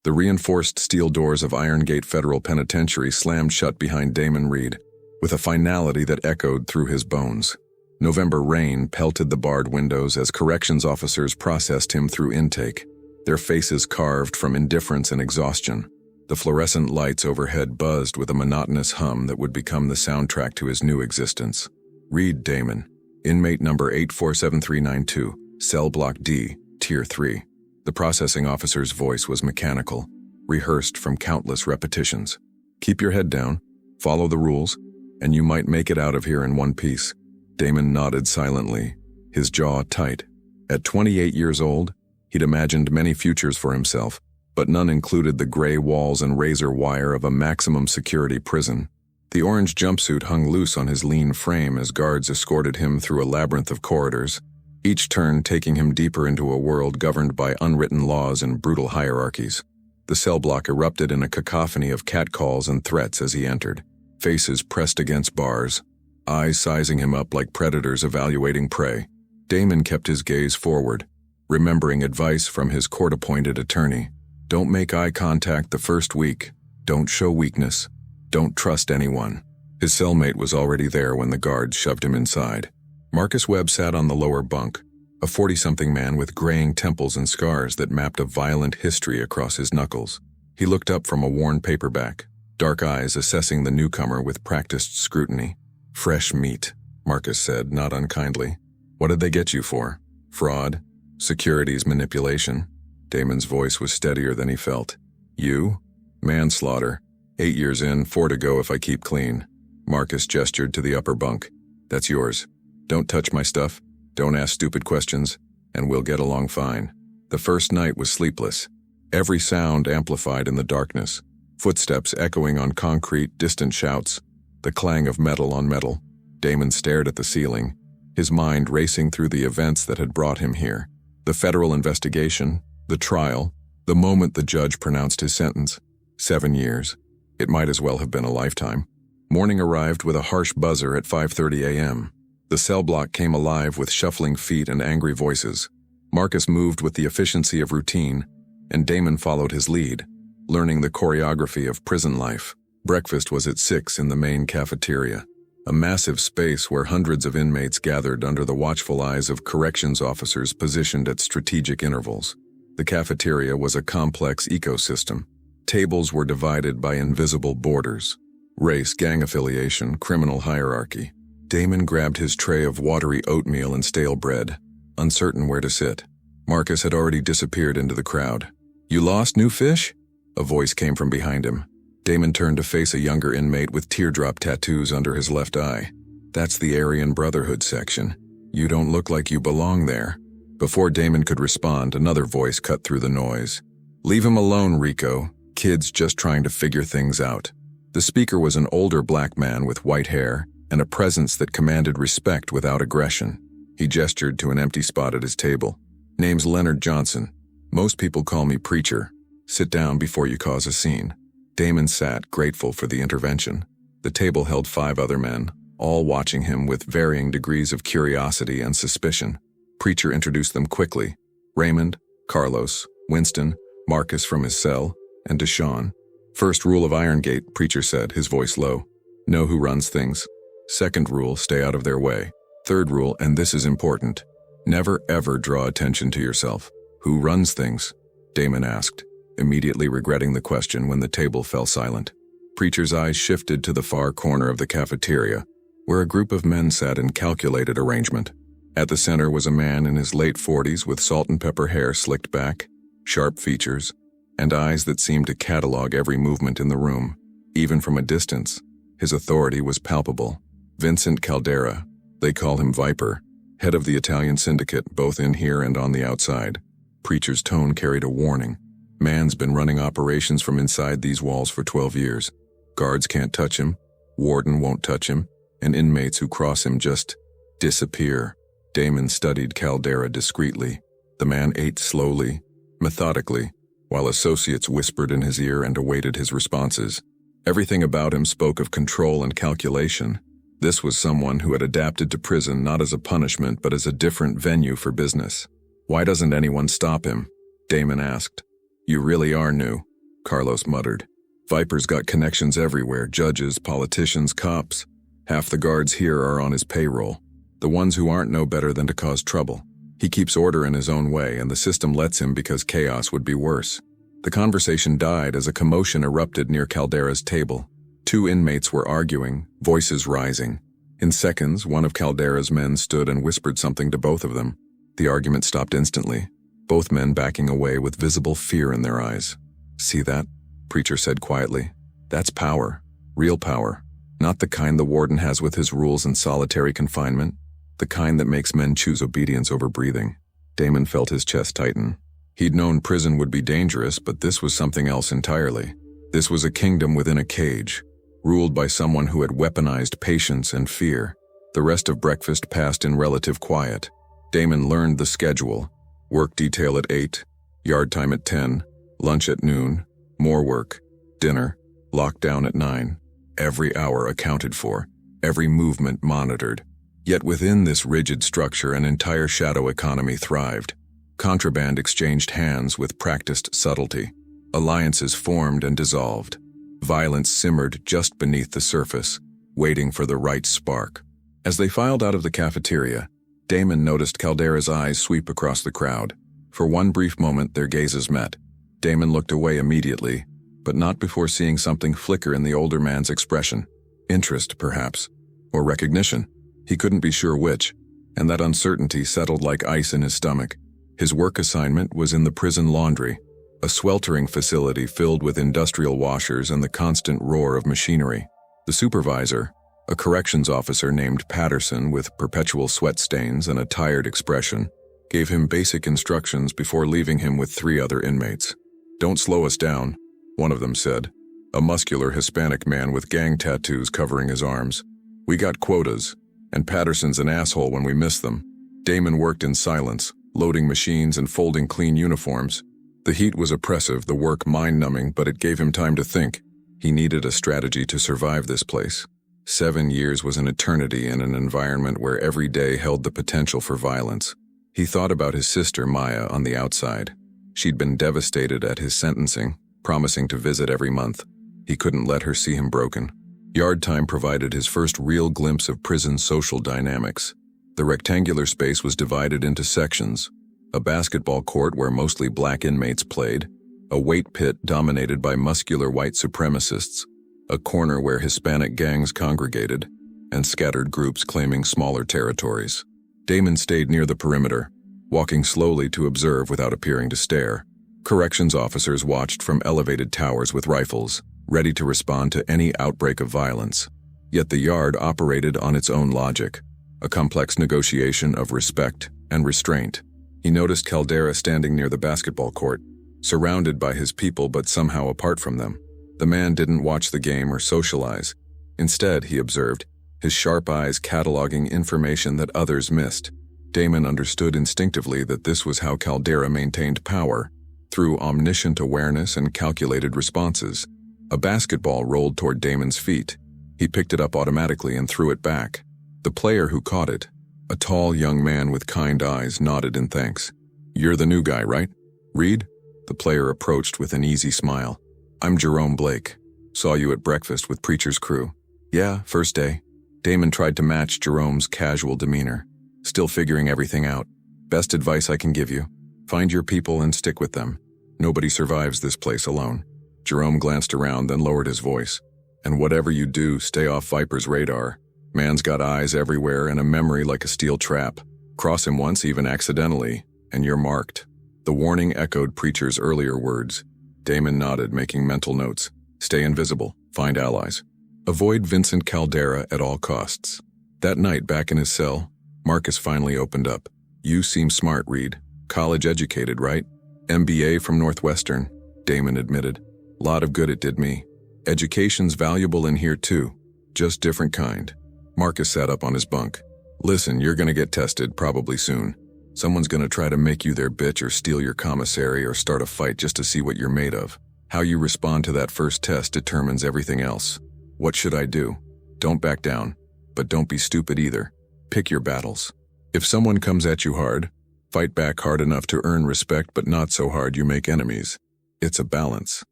The reinforced steel doors of Iron Gate Federal Penitentiary slammed shut behind Damon Reed, with a finality that echoed through his bones. November rain pelted the barred windows as corrections officers processed him through intake, their faces carved from indifference and exhaustion. The fluorescent lights overhead buzzed with a monotonous hum that would become the soundtrack to his new existence. Reed Damon, inmate number 847392, cell block D, tier 3. The processing officer's voice was mechanical, rehearsed from countless repetitions. Keep your head down, follow the rules, and you might make it out of here in one piece. Damon nodded silently, his jaw tight. At 28 years old, he'd imagined many futures for himself, but none included the gray walls and razor wire of a maximum security prison. The orange jumpsuit hung loose on his lean frame as guards escorted him through a labyrinth of corridors, each turn taking him deeper into a world governed by unwritten laws and brutal hierarchies. The cell block erupted in a cacophony of catcalls and threats as he entered, faces pressed against bars, eyes sizing him up like predators evaluating prey. Damon kept his gaze forward, remembering advice from his court-appointed attorney. Don't make eye contact the first week. Don't show weakness. Don't trust anyone. His cellmate was already there when the guards shoved him inside. Marcus Webb sat on the lower bunk, a 40-something man with graying temples and scars that mapped a violent history across his knuckles. He looked up from a worn paperback, dark eyes assessing the newcomer with practiced scrutiny. Fresh meat, Marcus said, not unkindly. What did they get you for? Fraud? Securities manipulation? Damon's voice was steadier than he felt. You? Manslaughter. 8 years in, 4 to go if I keep clean. Marcus gestured to the upper bunk. That's yours. Don't touch my stuff, don't ask stupid questions, and we'll get along fine. The first night was sleepless. Every sound amplified in the darkness. Footsteps echoing on concrete, distant shouts. The clang of metal on metal. Damon stared at the ceiling, his mind racing through the events that had brought him here. The federal investigation, the trial, the moment the judge pronounced his sentence. 7 years. It might as well have been a lifetime. Morning arrived with a harsh buzzer at 5:30 a.m. The cell block came alive with shuffling feet and angry voices. Marcus moved with the efficiency of routine, and Damon followed his lead, learning the choreography of prison life. Breakfast was at 6 in the main cafeteria, a massive space where hundreds of inmates gathered under the watchful eyes of corrections officers positioned at strategic intervals. The cafeteria was a complex ecosystem. Tables were divided by invisible borders. Race, gang affiliation, criminal hierarchy. Damon grabbed his tray of watery oatmeal and stale bread, uncertain where to sit. Marcus had already disappeared into the crowd. You lost, new fish? A voice came from behind him. Damon turned to face a younger inmate with teardrop tattoos under his left eye. That's the Aryan Brotherhood section. You don't look like you belong there. Before Damon could respond, another voice cut through the noise. Leave him alone, Rico. Kid's just trying to figure things out. The speaker was an older black man with white hair and a presence that commanded respect without aggression. He gestured to an empty spot at his table. Name's Leonard Johnson. Most people call me Preacher. Sit down before you cause a scene. Damon sat, grateful for the intervention. The table held 5 other men, all watching him with varying degrees of curiosity and suspicion. Preacher introduced them quickly. Raymond, Carlos, Winston, Marcus from his cell, and Deshaun. First rule of Iron Gate, Preacher said, his voice low. Know who runs things. Second rule, stay out of their way. Third rule, and this is important, never ever draw attention to yourself. Who runs things? Damon asked, immediately regretting the question when the table fell silent. Preacher's eyes shifted to the far corner of the cafeteria, where a group of men sat in calculated arrangement. At the center was a man in his late 40s with salt and pepper hair slicked back, sharp features, and eyes that seemed to catalog every movement in the room. Even from a distance, his authority was palpable. Vincent Caldera, they call him Viper, head of the Italian syndicate, both in here and on the outside. Preacher's tone carried a warning. Man's been running operations from inside these walls for 12 years. Guards can't touch him, warden won't touch him, and inmates who cross him just disappear. Damon studied Caldera discreetly. The man ate slowly, methodically, while associates whispered in his ear and awaited his responses. Everything about him spoke of control and calculation. This was someone who had adapted to prison not as a punishment but as a different venue for business. Why doesn't anyone stop him? Damon asked. You really are new, Carlos muttered. Viper's got connections everywhere, judges, politicians, cops. Half the guards here are on his payroll. The ones who aren't know better than to cause trouble. He keeps order in his own way, and the system lets him because chaos would be worse. The conversation died as a commotion erupted near Caldera's table. 2 inmates were arguing, voices rising. In seconds, one of Caldera's men stood and whispered something to both of them. The argument stopped instantly, both men backing away with visible fear in their eyes. "See that?" Preacher said quietly. "That's power. Real power. Not the kind the warden has with his rules and solitary confinement. The kind that makes men choose obedience over breathing." Damon felt his chest tighten. He'd known prison would be dangerous, but this was something else entirely. This was a kingdom within a cage, ruled by someone who had weaponized patience and fear. The rest of breakfast passed in relative quiet. Damon learned the schedule. Work detail at 8, yard time at 10, lunch at noon, more work, dinner, lockdown at 9. Every hour accounted for, every movement monitored. Yet within this rigid structure, an entire shadow economy thrived. Contraband exchanged hands with practiced subtlety. Alliances formed and dissolved. Violence simmered just beneath the surface, waiting for the right spark. As they filed out of the cafeteria, Damon noticed Caldera's eyes sweep across the crowd. For one brief moment, their gazes met. Damon looked away immediately, but not before seeing something flicker in the older man's expression. Interest, perhaps, or recognition. He couldn't be sure which, and that uncertainty settled like ice in his stomach. His work assignment was in the prison laundry, a sweltering facility filled with industrial washers and the constant roar of machinery. The supervisor, a corrections officer named Patterson with perpetual sweat stains and a tired expression, gave him basic instructions before leaving him with 3 other inmates. "Don't slow us down," one of them said, a muscular Hispanic man with gang tattoos covering his arms. "We got quotas, and Patterson's an asshole when we miss them." Damon worked in silence, loading machines and folding clean uniforms. The heat was oppressive, the work mind-numbing, but it gave him time to think. He needed a strategy to survive this place. 7 years was an eternity in an environment where every day held the potential for violence. He thought about his sister Maya on the outside. She'd been devastated at his sentencing, promising to visit every month. He couldn't let her see him broken. Yard time provided his first real glimpse of prison social dynamics. The rectangular space was divided into sections: a basketball court where mostly black inmates played, a weight pit dominated by muscular white supremacists, a corner where Hispanic gangs congregated, and scattered groups claiming smaller territories. Damon stayed near the perimeter, walking slowly to observe without appearing to stare. Corrections officers watched from elevated towers with rifles, ready to respond to any outbreak of violence. Yet the yard operated on its own logic, a complex negotiation of respect and restraint. He noticed Caldera standing near the basketball court, surrounded by his people but somehow apart from them. The man didn't watch the game or socialize. Instead, he observed, his sharp eyes cataloging information that others missed. Damon understood instinctively that this was how Caldera maintained power, through omniscient awareness and calculated responses. A basketball rolled toward Damon's feet. He picked it up automatically and threw it back. The player who caught it, a tall young man with kind eyes, nodded in thanks. "You're the new guy, right? Reed?" The player approached with an easy smile. "I'm Jerome Blake. Saw you at breakfast with Preacher's crew." "Yeah, first day." Damon tried to match Jerome's casual demeanor. "Still figuring everything out. Best advice I can give you: find your people and stick with them. Nobody survives this place alone." Jerome glanced around, then lowered his voice. "And whatever you do, stay off Viper's radar. Man's got eyes everywhere and a memory like a steel trap. Cross him once, even accidentally, and you're marked." The warning echoed Preacher's earlier words. Damon nodded, making mental notes. Stay invisible. Find allies. Avoid Vincent Caldera at all costs. That night, back in his cell, Marcus finally opened up. "You seem smart, Reed. College educated, right?" "MBA from Northwestern," Damon admitted. "Lot of good it did me. Education's valuable in here too. Just different kind." Marcus sat up on his bunk. "Listen, you're gonna get tested, probably soon. Someone's gonna try to make you their bitch or steal your commissary or start a fight just to see what you're made of. How you respond to that first test determines everything else. What should I do? Don't back down, but don't be stupid either. Pick your battles. If someone comes at you hard, fight back hard enough to earn respect, but not so hard you make enemies. It's a balance."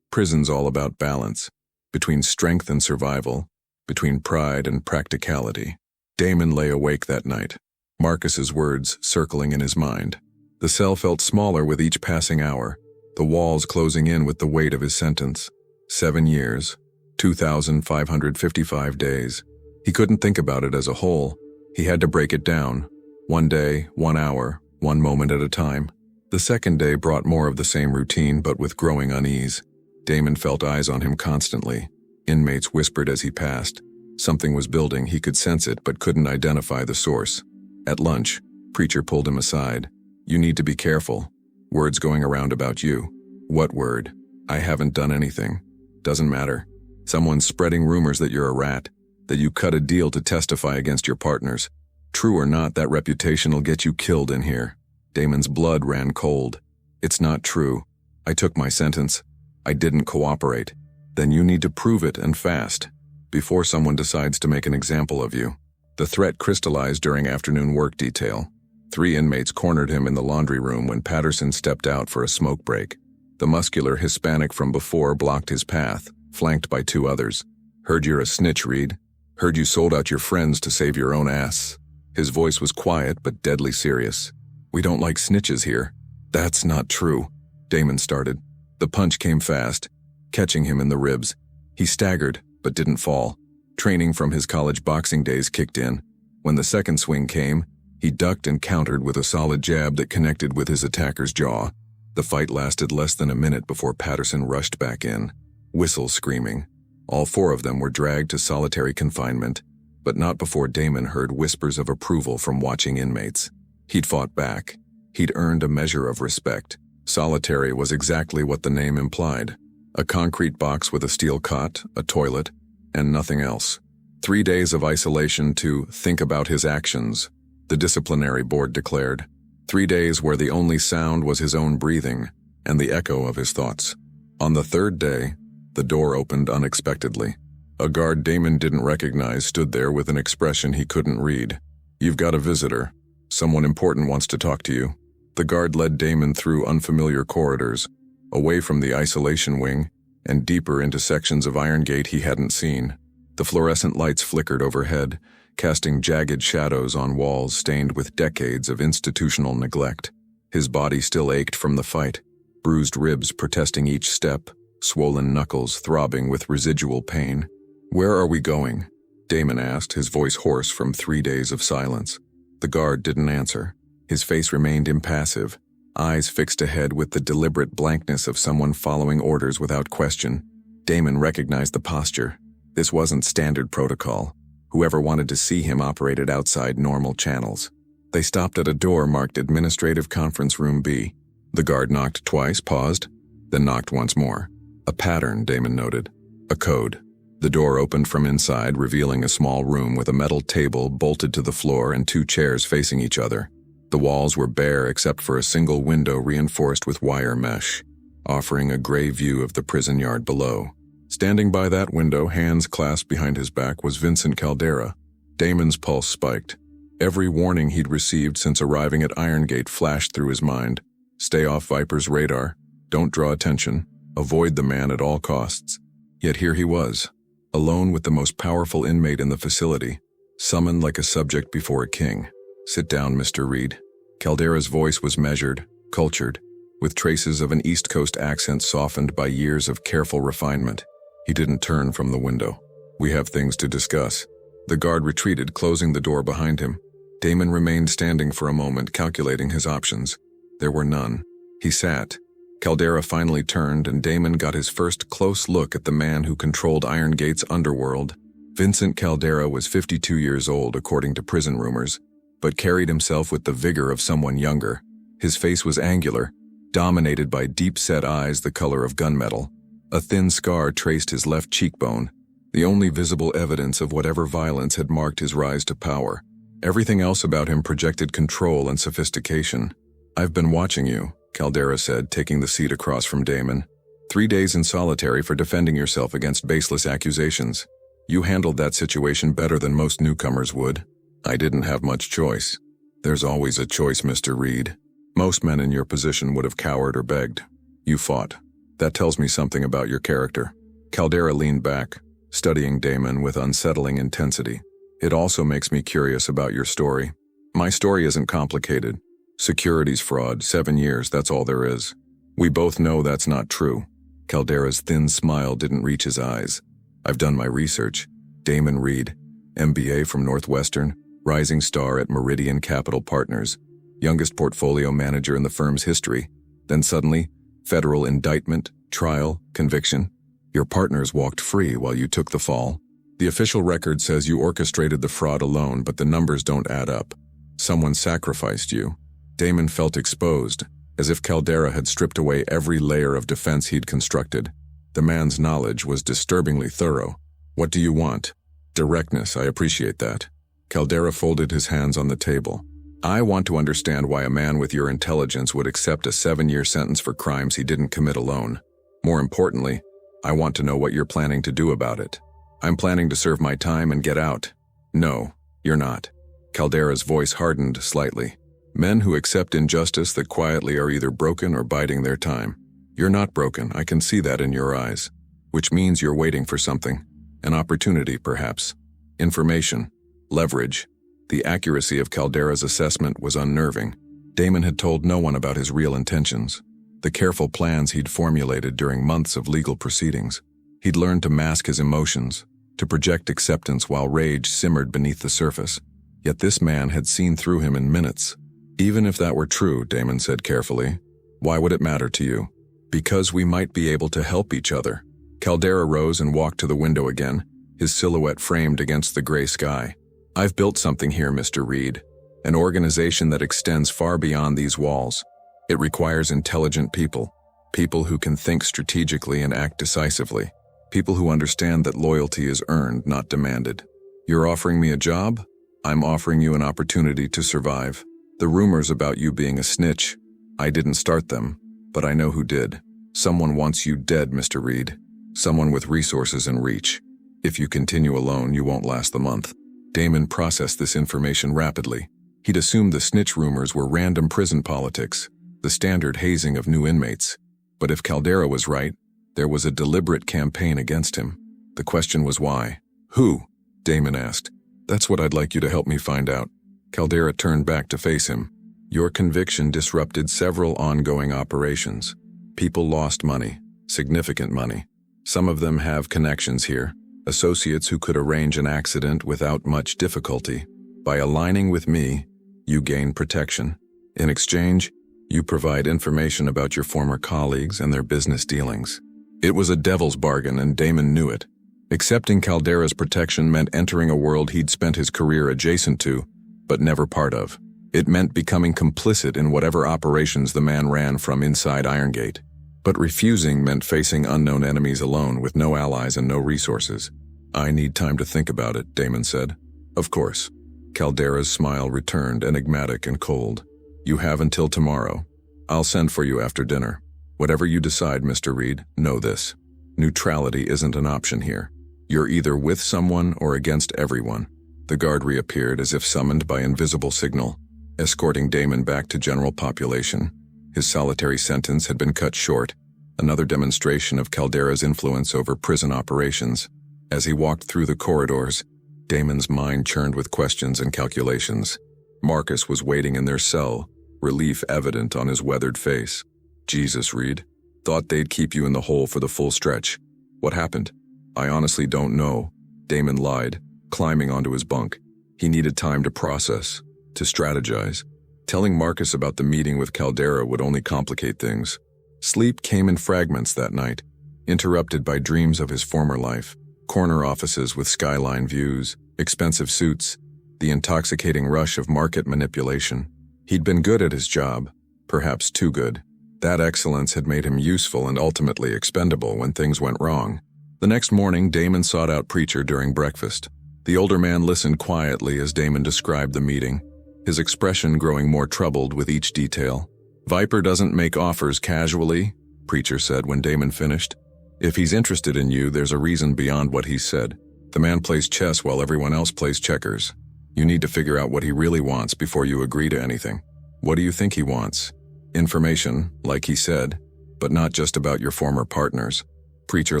Prison's all about balance, between strength and survival, between pride and practicality. Damon lay awake that night, Marcus's words circling in his mind. The cell felt smaller with each passing hour, the walls closing in with the weight of his sentence. 7 years, 2,555 days. He couldn't think about it as a whole. He had to break it down, 1 day, 1 hour, 1 moment at a time. The second day brought more of the same routine, but with growing unease. Damon felt eyes on him constantly. Inmates whispered as he passed. Something was building, he could sense it, but couldn't identify the source. At lunch, Preacher pulled him aside. "You need to be careful. Words going around about you." "What word?" "I haven't done anything." "Doesn't matter. Someone's spreading rumors that you're a rat, that you cut a deal to testify against your partners. True or not, that reputation'll get you killed in here." Damon's blood ran cold. "It's not true. I took my sentence. I didn't cooperate." "Then you need to prove it, and fast, before someone decides to make an example of you." The threat crystallized during afternoon work detail. 3 inmates cornered him in the laundry room when Patterson stepped out for a smoke break. The muscular Hispanic from before blocked his path, flanked by 2 others. "Heard you're a snitch, Reed. Heard you sold out your friends to save your own ass." His voice was quiet but deadly serious. "We don't like snitches here." "That's not true," Damon started. The punch came fast, catching him in the ribs. He staggered, but didn't fall. Training from his college boxing days kicked in. When the second swing came, he ducked and countered with a solid jab that connected with his attacker's jaw. The fight lasted less than a minute before Patterson rushed back in, whistles screaming. All 4 of them were dragged to solitary confinement, but not before Damon heard whispers of approval from watching inmates. He'd fought back. He'd earned a measure of respect. Solitary was exactly what the name implied. A concrete box with a steel cot, a toilet, and nothing else. 3 days of isolation to think about his actions, the disciplinary board declared. 3 days where the only sound was his own breathing and the echo of his thoughts. On the 3rd day, the door opened unexpectedly. A guard Damon didn't recognize stood there with an expression he couldn't read. "You've got a visitor. Someone important wants to talk to you." The guard led Damon through unfamiliar corridors, away from the isolation wing, and deeper into sections of Iron Gate he hadn't seen. The fluorescent lights flickered overhead, casting jagged shadows on walls stained with decades of institutional neglect. His body still ached from the fight, bruised ribs protesting each step, swollen knuckles throbbing with residual pain. "Where are we going?" Damon asked, his voice hoarse from 3 days of silence. The guard didn't answer. His face remained impassive, eyes fixed ahead with the deliberate blankness of someone following orders without question. Damon recognized the posture. This wasn't standard protocol. Whoever wanted to see him operated outside normal channels. They stopped at a door marked Administrative Conference Room B. The guard knocked twice, paused, then knocked once more. A pattern, Damon noted. A code. The door opened from inside, revealing a small room with a metal table bolted to the floor and 2 chairs facing each other. The walls were bare except for a single window reinforced with wire mesh, offering a gray view of the prison yard below. Standing by that window, hands clasped behind his back, was Vincent Caldera. Damon's pulse spiked. Every warning he'd received since arriving at Iron Gate flashed through his mind. Stay off Viper's radar. Don't draw attention. Avoid the man at all costs. Yet here he was, alone with the most powerful inmate in the facility, summoned like a subject before a king. "Sit down, Mr. Reed." Caldera's voice was measured, cultured, with traces of an East Coast accent softened by years of careful refinement. He didn't turn from the window. "We have things to discuss." The guard retreated, closing the door behind him. Damon remained standing for a moment, calculating his options. There were none. He sat. Caldera finally turned, and Damon got his first close look at the man who controlled Iron Gate's underworld. Vincent Caldera was 52 years old, according to prison rumors, but carried himself with the vigor of someone younger. His face was angular, dominated by deep-set eyes the color of gunmetal. A thin scar traced his left cheekbone, the only visible evidence of whatever violence had marked his rise to power. Everything else about him projected control and sophistication. "I've been watching you," Caldera said, taking the seat across from Damon. 3 days in solitary for defending yourself against baseless accusations. You handled that situation better than most newcomers would. I didn't have much choice." "There's always a choice, Mr. Reed. Most men in your position would have cowered or begged. You fought. That tells me something about your character. Caldera leaned back, studying Damon with unsettling intensity. It also makes me curious about your story. My story isn't complicated. Securities fraud, 7 years, that's all there is. We both know that's not true. Caldera's thin smile didn't reach his eyes. I've done my research. Damon Reed, MBA from Northwestern, rising star at Meridian Capital Partners, youngest portfolio manager in the firm's history. Then suddenly, federal indictment, trial, conviction. Your partners walked free while you took the fall. The official record says you orchestrated the fraud alone, but the numbers don't add up. Someone sacrificed you. Damon felt exposed, as if Caldera had stripped away every layer of defense he'd constructed. The man's knowledge was disturbingly thorough. What do you want? Directness, I appreciate that. Caldera folded his hands on the table. I want to understand why a man with your intelligence would accept a 7-year sentence for crimes he didn't commit alone. More importantly, I want to know what you're planning to do about it. I'm planning to serve my time and get out. No, you're not. Caldera's voice hardened slightly. Men who accept injustice that quietly are either broken or biding their time. You're not broken, I can see that in your eyes. Which means you're waiting for something. An opportunity, perhaps. Information. Leverage. The accuracy of Caldera's assessment was unnerving. Damon had told no one about his real intentions. The careful plans he'd formulated during months of legal proceedings. He'd learned to mask his emotions, to project acceptance while rage simmered beneath the surface. Yet this man had seen through him in minutes. Even if that were true, Damon said carefully, why would it matter to you? Because we might be able to help each other. Caldera rose and walked to the window again, his silhouette framed against the gray sky. I've built something here, Mr. Reed. An organization that extends far beyond these walls. It requires intelligent people. People who can think strategically and act decisively. People who understand that loyalty is earned, not demanded. You're offering me a job? I'm offering you an opportunity to survive. The rumors about you being a snitch, I didn't start them, but I know who did. Someone wants you dead, Mr. Reed. Someone with resources and reach. If you continue alone, you won't last the month. Damon processed this information rapidly. He'd assumed the snitch rumors were random prison politics, the standard hazing of new inmates. But if Caldera was right, there was a deliberate campaign against him. The question was why? Who? Damon asked. That's what I'd like you to help me find out. Caldera turned back to face him. Your conviction disrupted several ongoing operations. People lost money, significant money. Some of them have connections here, associates who could arrange an accident without much difficulty. By aligning with me, you gain protection. In exchange, you provide information about your former colleagues and their business dealings. It was a devil's bargain, and Damon knew it. Accepting Caldera's protection meant entering a world he'd spent his career adjacent to, but never part of. It meant becoming complicit in whatever operations the man ran from inside Irongate. But refusing meant facing unknown enemies alone with no allies and no resources. I need time to think about it, Damon said. Of course. Caldera's smile returned, enigmatic and cold. You have until tomorrow. I'll send for you after dinner. Whatever you decide, Mr. Reed, know this. Neutrality isn't an option here. You're either with someone or against everyone. The guard reappeared as if summoned by invisible signal, escorting Damon back to general population. His solitary sentence had been cut short, another demonstration of Caldera's influence over prison operations. As he walked through the corridors, Damon's mind churned with questions and calculations. Marcus was waiting in their cell, relief evident on his weathered face. Jesus, Reed. Thought they'd keep you in the hole for the full stretch. What happened? I honestly don't know, Damon lied, climbing onto his bunk. He needed time to process, to strategize. Telling Marcus about the meeting with Caldera would only complicate things. Sleep came in fragments that night, interrupted by dreams of his former life. Corner offices with skyline views, expensive suits, the intoxicating rush of market manipulation. He'd been good at his job, perhaps too good. That excellence had made him useful and ultimately expendable when things went wrong. The next morning, Damon sought out Preacher during breakfast. The older man listened quietly as Damon described the meeting, his expression growing more troubled with each detail. Viper doesn't make offers casually, Preacher said when Damon finished. If he's interested in you, there's a reason beyond what he said. The man plays chess while everyone else plays checkers. You need to figure out what he really wants before you agree to anything. What do you think he wants? Information, like he said. But not just about your former partners. Preacher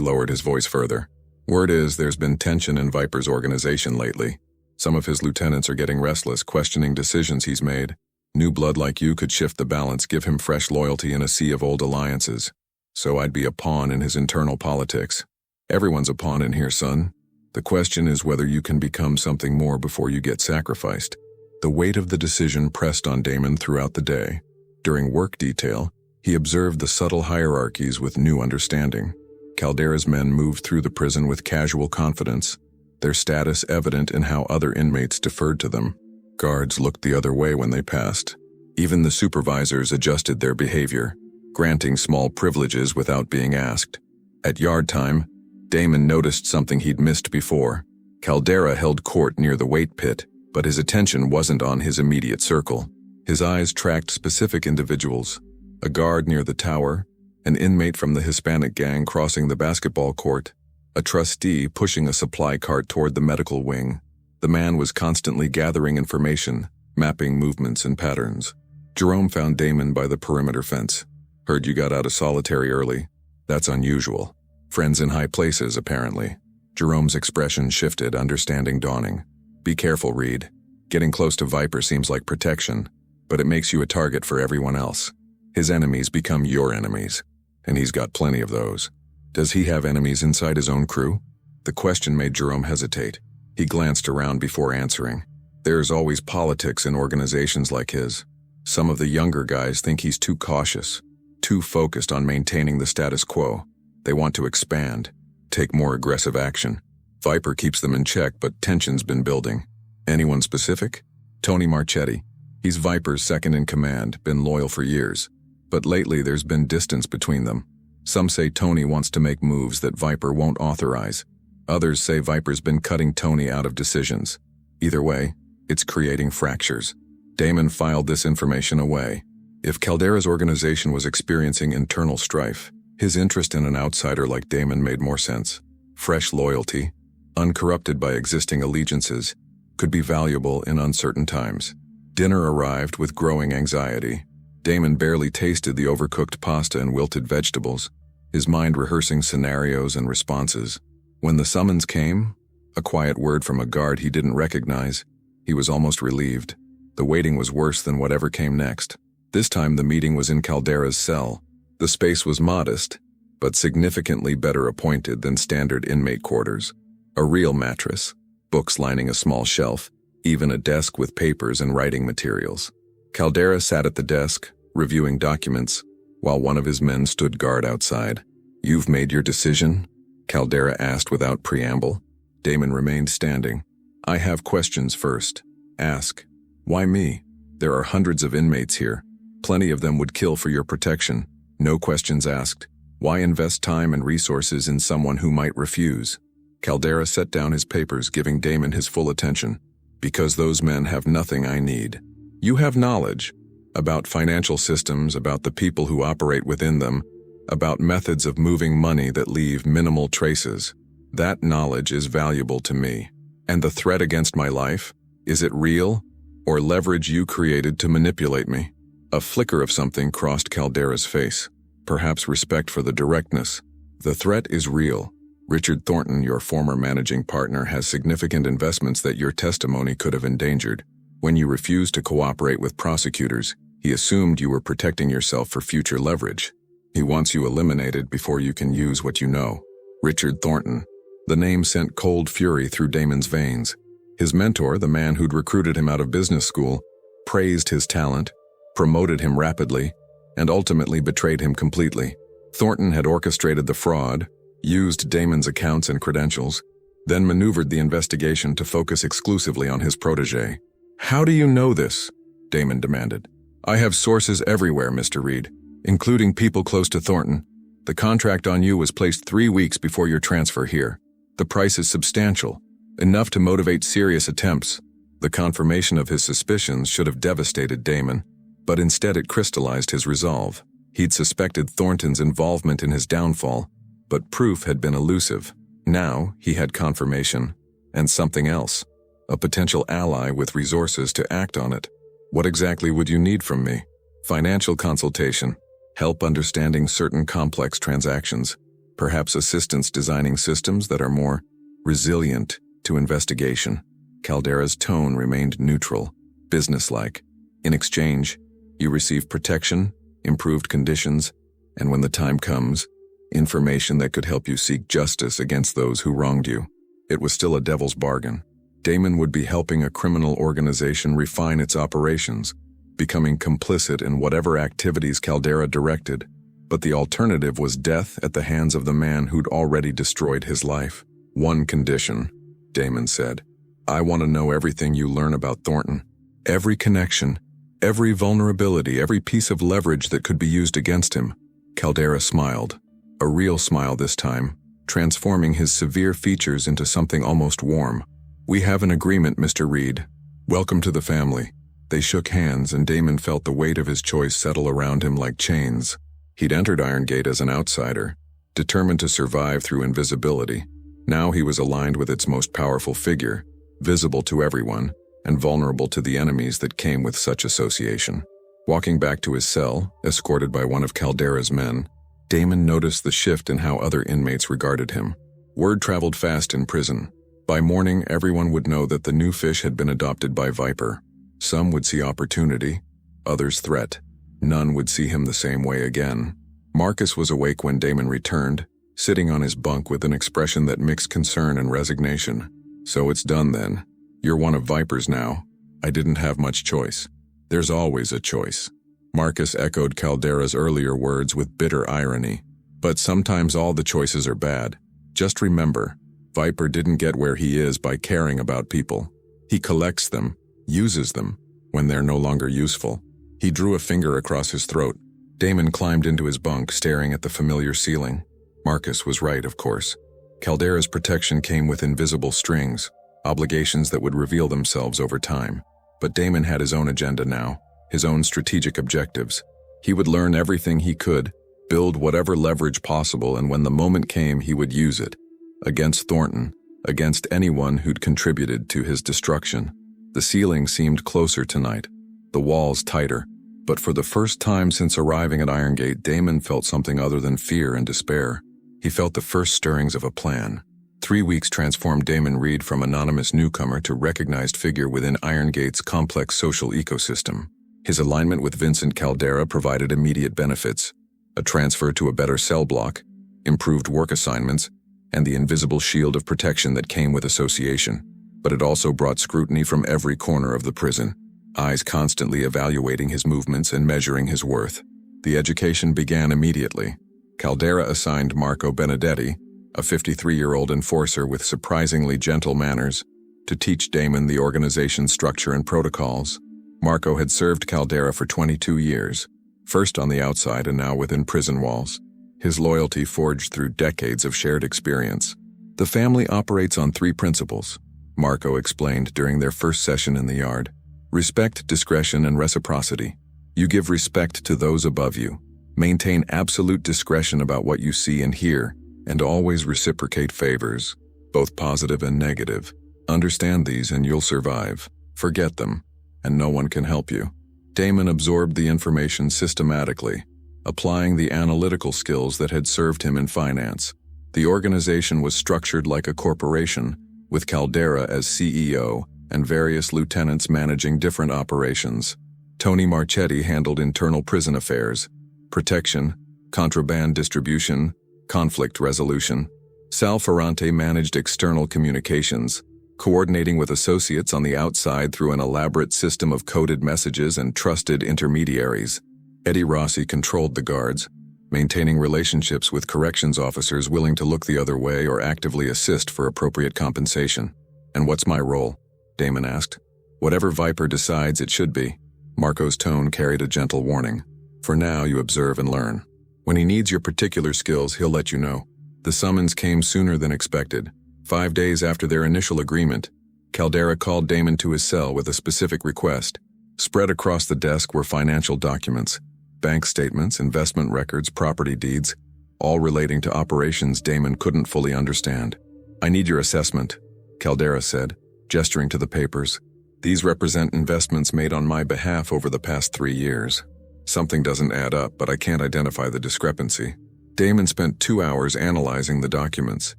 lowered his voice further. Word is there's been tension in Viper's organization lately. Some of his lieutenants are getting restless, questioning decisions he's made. New blood like you could shift the balance, give him fresh loyalty in a sea of old alliances. So I'd be a pawn in his internal politics. Everyone's a pawn in here, son. The question is whether you can become something more before you get sacrificed. The weight of the decision pressed on Damon throughout the day. During work detail, he observed the subtle hierarchies with new understanding. Caldera's men moved through the prison with casual confidence, their status evident in how other inmates deferred to them. Guards looked the other way when they passed. Even the supervisors adjusted their behavior, granting small privileges without being asked. At yard time, Damon noticed something he'd missed before. Caldera held court near the weight pit, but his attention wasn't on his immediate circle. His eyes tracked specific individuals: a guard near the tower, an inmate from the Hispanic gang crossing the basketball court, a trustee pushing a supply cart toward the medical wing. The man was constantly gathering information, mapping movements and patterns. Jerome found Damon by the perimeter fence. Heard you got out of solitary early. That's unusual. Friends in high places, apparently. Jerome's expression shifted, understanding dawning. Be careful, Reed. Getting close to Viper seems like protection, but it makes you a target for everyone else. His enemies become your enemies, and he's got plenty of those. Does he have enemies inside his own crew? The question made Jerome hesitate. He glanced around before answering. There's always politics in organizations like his. Some of the younger guys think he's too cautious, too focused on maintaining the status quo. They want to expand, take more aggressive action. Viper keeps them in check, but tension's been building. Anyone specific? Tony Marchetti. He's Viper's second in command, been loyal for years. But lately there's been distance between them. Some say Tony wants to make moves that Viper won't authorize. Others say Viper's been cutting Tony out of decisions. Either way, it's creating fractures. Damon filed this information away. If Caldera's organization was experiencing internal strife, his interest in an outsider like Damon made more sense. Fresh loyalty, uncorrupted by existing allegiances, could be valuable in uncertain times. Dinner arrived with growing anxiety. Damon barely tasted the overcooked pasta and wilted vegetables, his mind rehearsing scenarios and responses. When the summons came, a quiet word from a guard he didn't recognize, he was almost relieved. The waiting was worse than whatever came next. This time the meeting was in Caldera's cell. The space was modest, but significantly better appointed than standard inmate quarters. A real mattress, books lining a small shelf, even a desk with papers and writing materials. Caldera sat at the desk, reviewing documents, while one of his men stood guard outside. "You've made your decision?" Caldera asked without preamble. Damon remained standing. "I have questions first. Ask. Why me? There are hundreds of inmates here. Plenty of them would kill for your protection. No questions asked. Why invest time and resources in someone who might refuse?" Caldera set down his papers, giving Damon his full attention. "Because those men have nothing I need. You have knowledge about financial systems, about the people who operate within them, about methods of moving money that leave minimal traces. That knowledge is valuable to me. And the threat against my life? Is it real, or leverage you created to manipulate me?" A flicker of something crossed Caldera's face, perhaps respect for the directness. "The threat is real. Richard Thornton, your former managing partner, has significant investments that your testimony could have endangered. When you refused to cooperate with prosecutors, he assumed you were protecting yourself for future leverage. He wants you eliminated before you can use what you know." Richard Thornton. The name sent cold fury through Damon's veins. His mentor, the man who'd recruited him out of business school, praised his talent, promoted him rapidly, and ultimately betrayed him completely. Thornton had orchestrated the fraud, used Damon's accounts and credentials, then maneuvered the investigation to focus exclusively on his protege. "How do you know this?" Damon demanded. "I have sources everywhere, Mr. Reed, including people close to Thornton. The contract on you was placed 3 weeks before your transfer here. The price is substantial, enough to motivate serious attempts." The confirmation of his suspicions should have devastated Damon, but instead it crystallized his resolve. He'd suspected Thornton's involvement in his downfall, but proof had been elusive. Now he had confirmation, and something else, a potential ally with resources to act on it. "What exactly would you need from me?" "Financial consultation. help understanding certain complex transactions, perhaps assistance designing systems that are more resilient to investigation. Caldera's tone remained neutral, businesslike. In exchange, you receive protection, improved conditions, and when the time comes, information that could help you seek justice against those who wronged you. It was still a devil's bargain. Damon would be helping a criminal organization refine its operations, becoming complicit in whatever activities Caldera directed, but the alternative was death at the hands of the man who'd already destroyed his life. One condition, Damon said. I want to know everything you learn about Thornton. Every connection, every vulnerability, every piece of leverage that could be used against him. Caldera smiled, a real smile this time, transforming his severe features into something almost warm. We have an agreement, Mr. Reed. Welcome to the family. They shook hands, and Damon felt the weight of his choice settle around him like chains. He'd entered Irongate as an outsider, determined to survive through invisibility. Now he was aligned with its most powerful figure, visible to everyone, and vulnerable to the enemies that came with such association. Walking back to his cell, escorted by one of Caldera's men, Damon noticed the shift in how other inmates regarded him. Word traveled fast in prison. By morning, everyone would know that the new fish had been adopted by Viper. Some would see opportunity, others threat. None would see him the same way again. Marcus was awake when Damon returned, sitting on his bunk with an expression that mixed concern and resignation. So it's done then. You're one of Viper's now. I didn't have much choice. There's always a choice. Marcus echoed Caldera's earlier words with bitter irony. But sometimes all the choices are bad. Just remember, Viper didn't get where he is by caring about people. He collects them, uses them, when they're no longer useful. He drew a finger across his throat. Damon climbed into his bunk, staring at the familiar ceiling. Marcus was right, of course. Caldera's protection came with invisible strings, obligations that would reveal themselves over time. But Damon had his own agenda now, his own strategic objectives. He would learn everything he could, build whatever leverage possible, and when the moment came, he would use it. Against Thornton, against anyone who'd contributed to his destruction. The ceiling seemed closer tonight, the walls tighter, but for the first time since arriving at Irongate, Damon felt something other than fear and despair. He felt the first stirrings of a plan. 3 weeks transformed Damon Reed from anonymous newcomer to recognized figure within Irongate's complex social ecosystem. His alignment with Vincent Caldera provided immediate benefits: a transfer to a better cell block, improved work assignments, and the invisible shield of protection that came with association. But it also brought scrutiny from every corner of the prison, eyes constantly evaluating his movements and measuring his worth. The education began immediately. Caldera assigned Marco Benedetti, a 53-year-old enforcer with surprisingly gentle manners, to teach Damon the organization's structure and protocols. Marco had served Caldera for 22 years, first on the outside and now within prison walls. His loyalty forged through decades of shared experience. The family operates on 3 principles, Marco explained during their first session in the yard. Respect, discretion, and reciprocity. You give respect to those above you. Maintain absolute discretion about what you see and hear, and always reciprocate favors, both positive and negative. Understand these and you'll survive. Forget them, and no one can help you. Damon absorbed the information systematically, applying the analytical skills that had served him in finance. The organization was structured like a corporation, with Caldera as CEO and various lieutenants managing different operations. Tony Marchetti handled internal prison affairs, protection, contraband distribution, conflict resolution. Sal Ferrante managed external communications, coordinating with associates on the outside through an elaborate system of coded messages and trusted intermediaries. Eddie Rossi controlled the guards, maintaining relationships with corrections officers willing to look the other way or actively assist for appropriate compensation. And what's my role? Damon asked. Whatever Viper decides it should be. Marco's tone carried a gentle warning. For now, you observe and learn. When he needs your particular skills, he'll let you know. The summons came sooner than expected. 5 days after their initial agreement, Caldera called Damon to his cell with a specific request. Spread across the desk were financial documents, bank statements, investment records, property deeds, all relating to operations Damon couldn't fully understand. I need your assessment, Caldera said, gesturing to the papers. These represent investments made on my behalf over the past 3 years. Something doesn't add up, but I can't identify the discrepancy. Damon spent 2 hours analyzing the documents,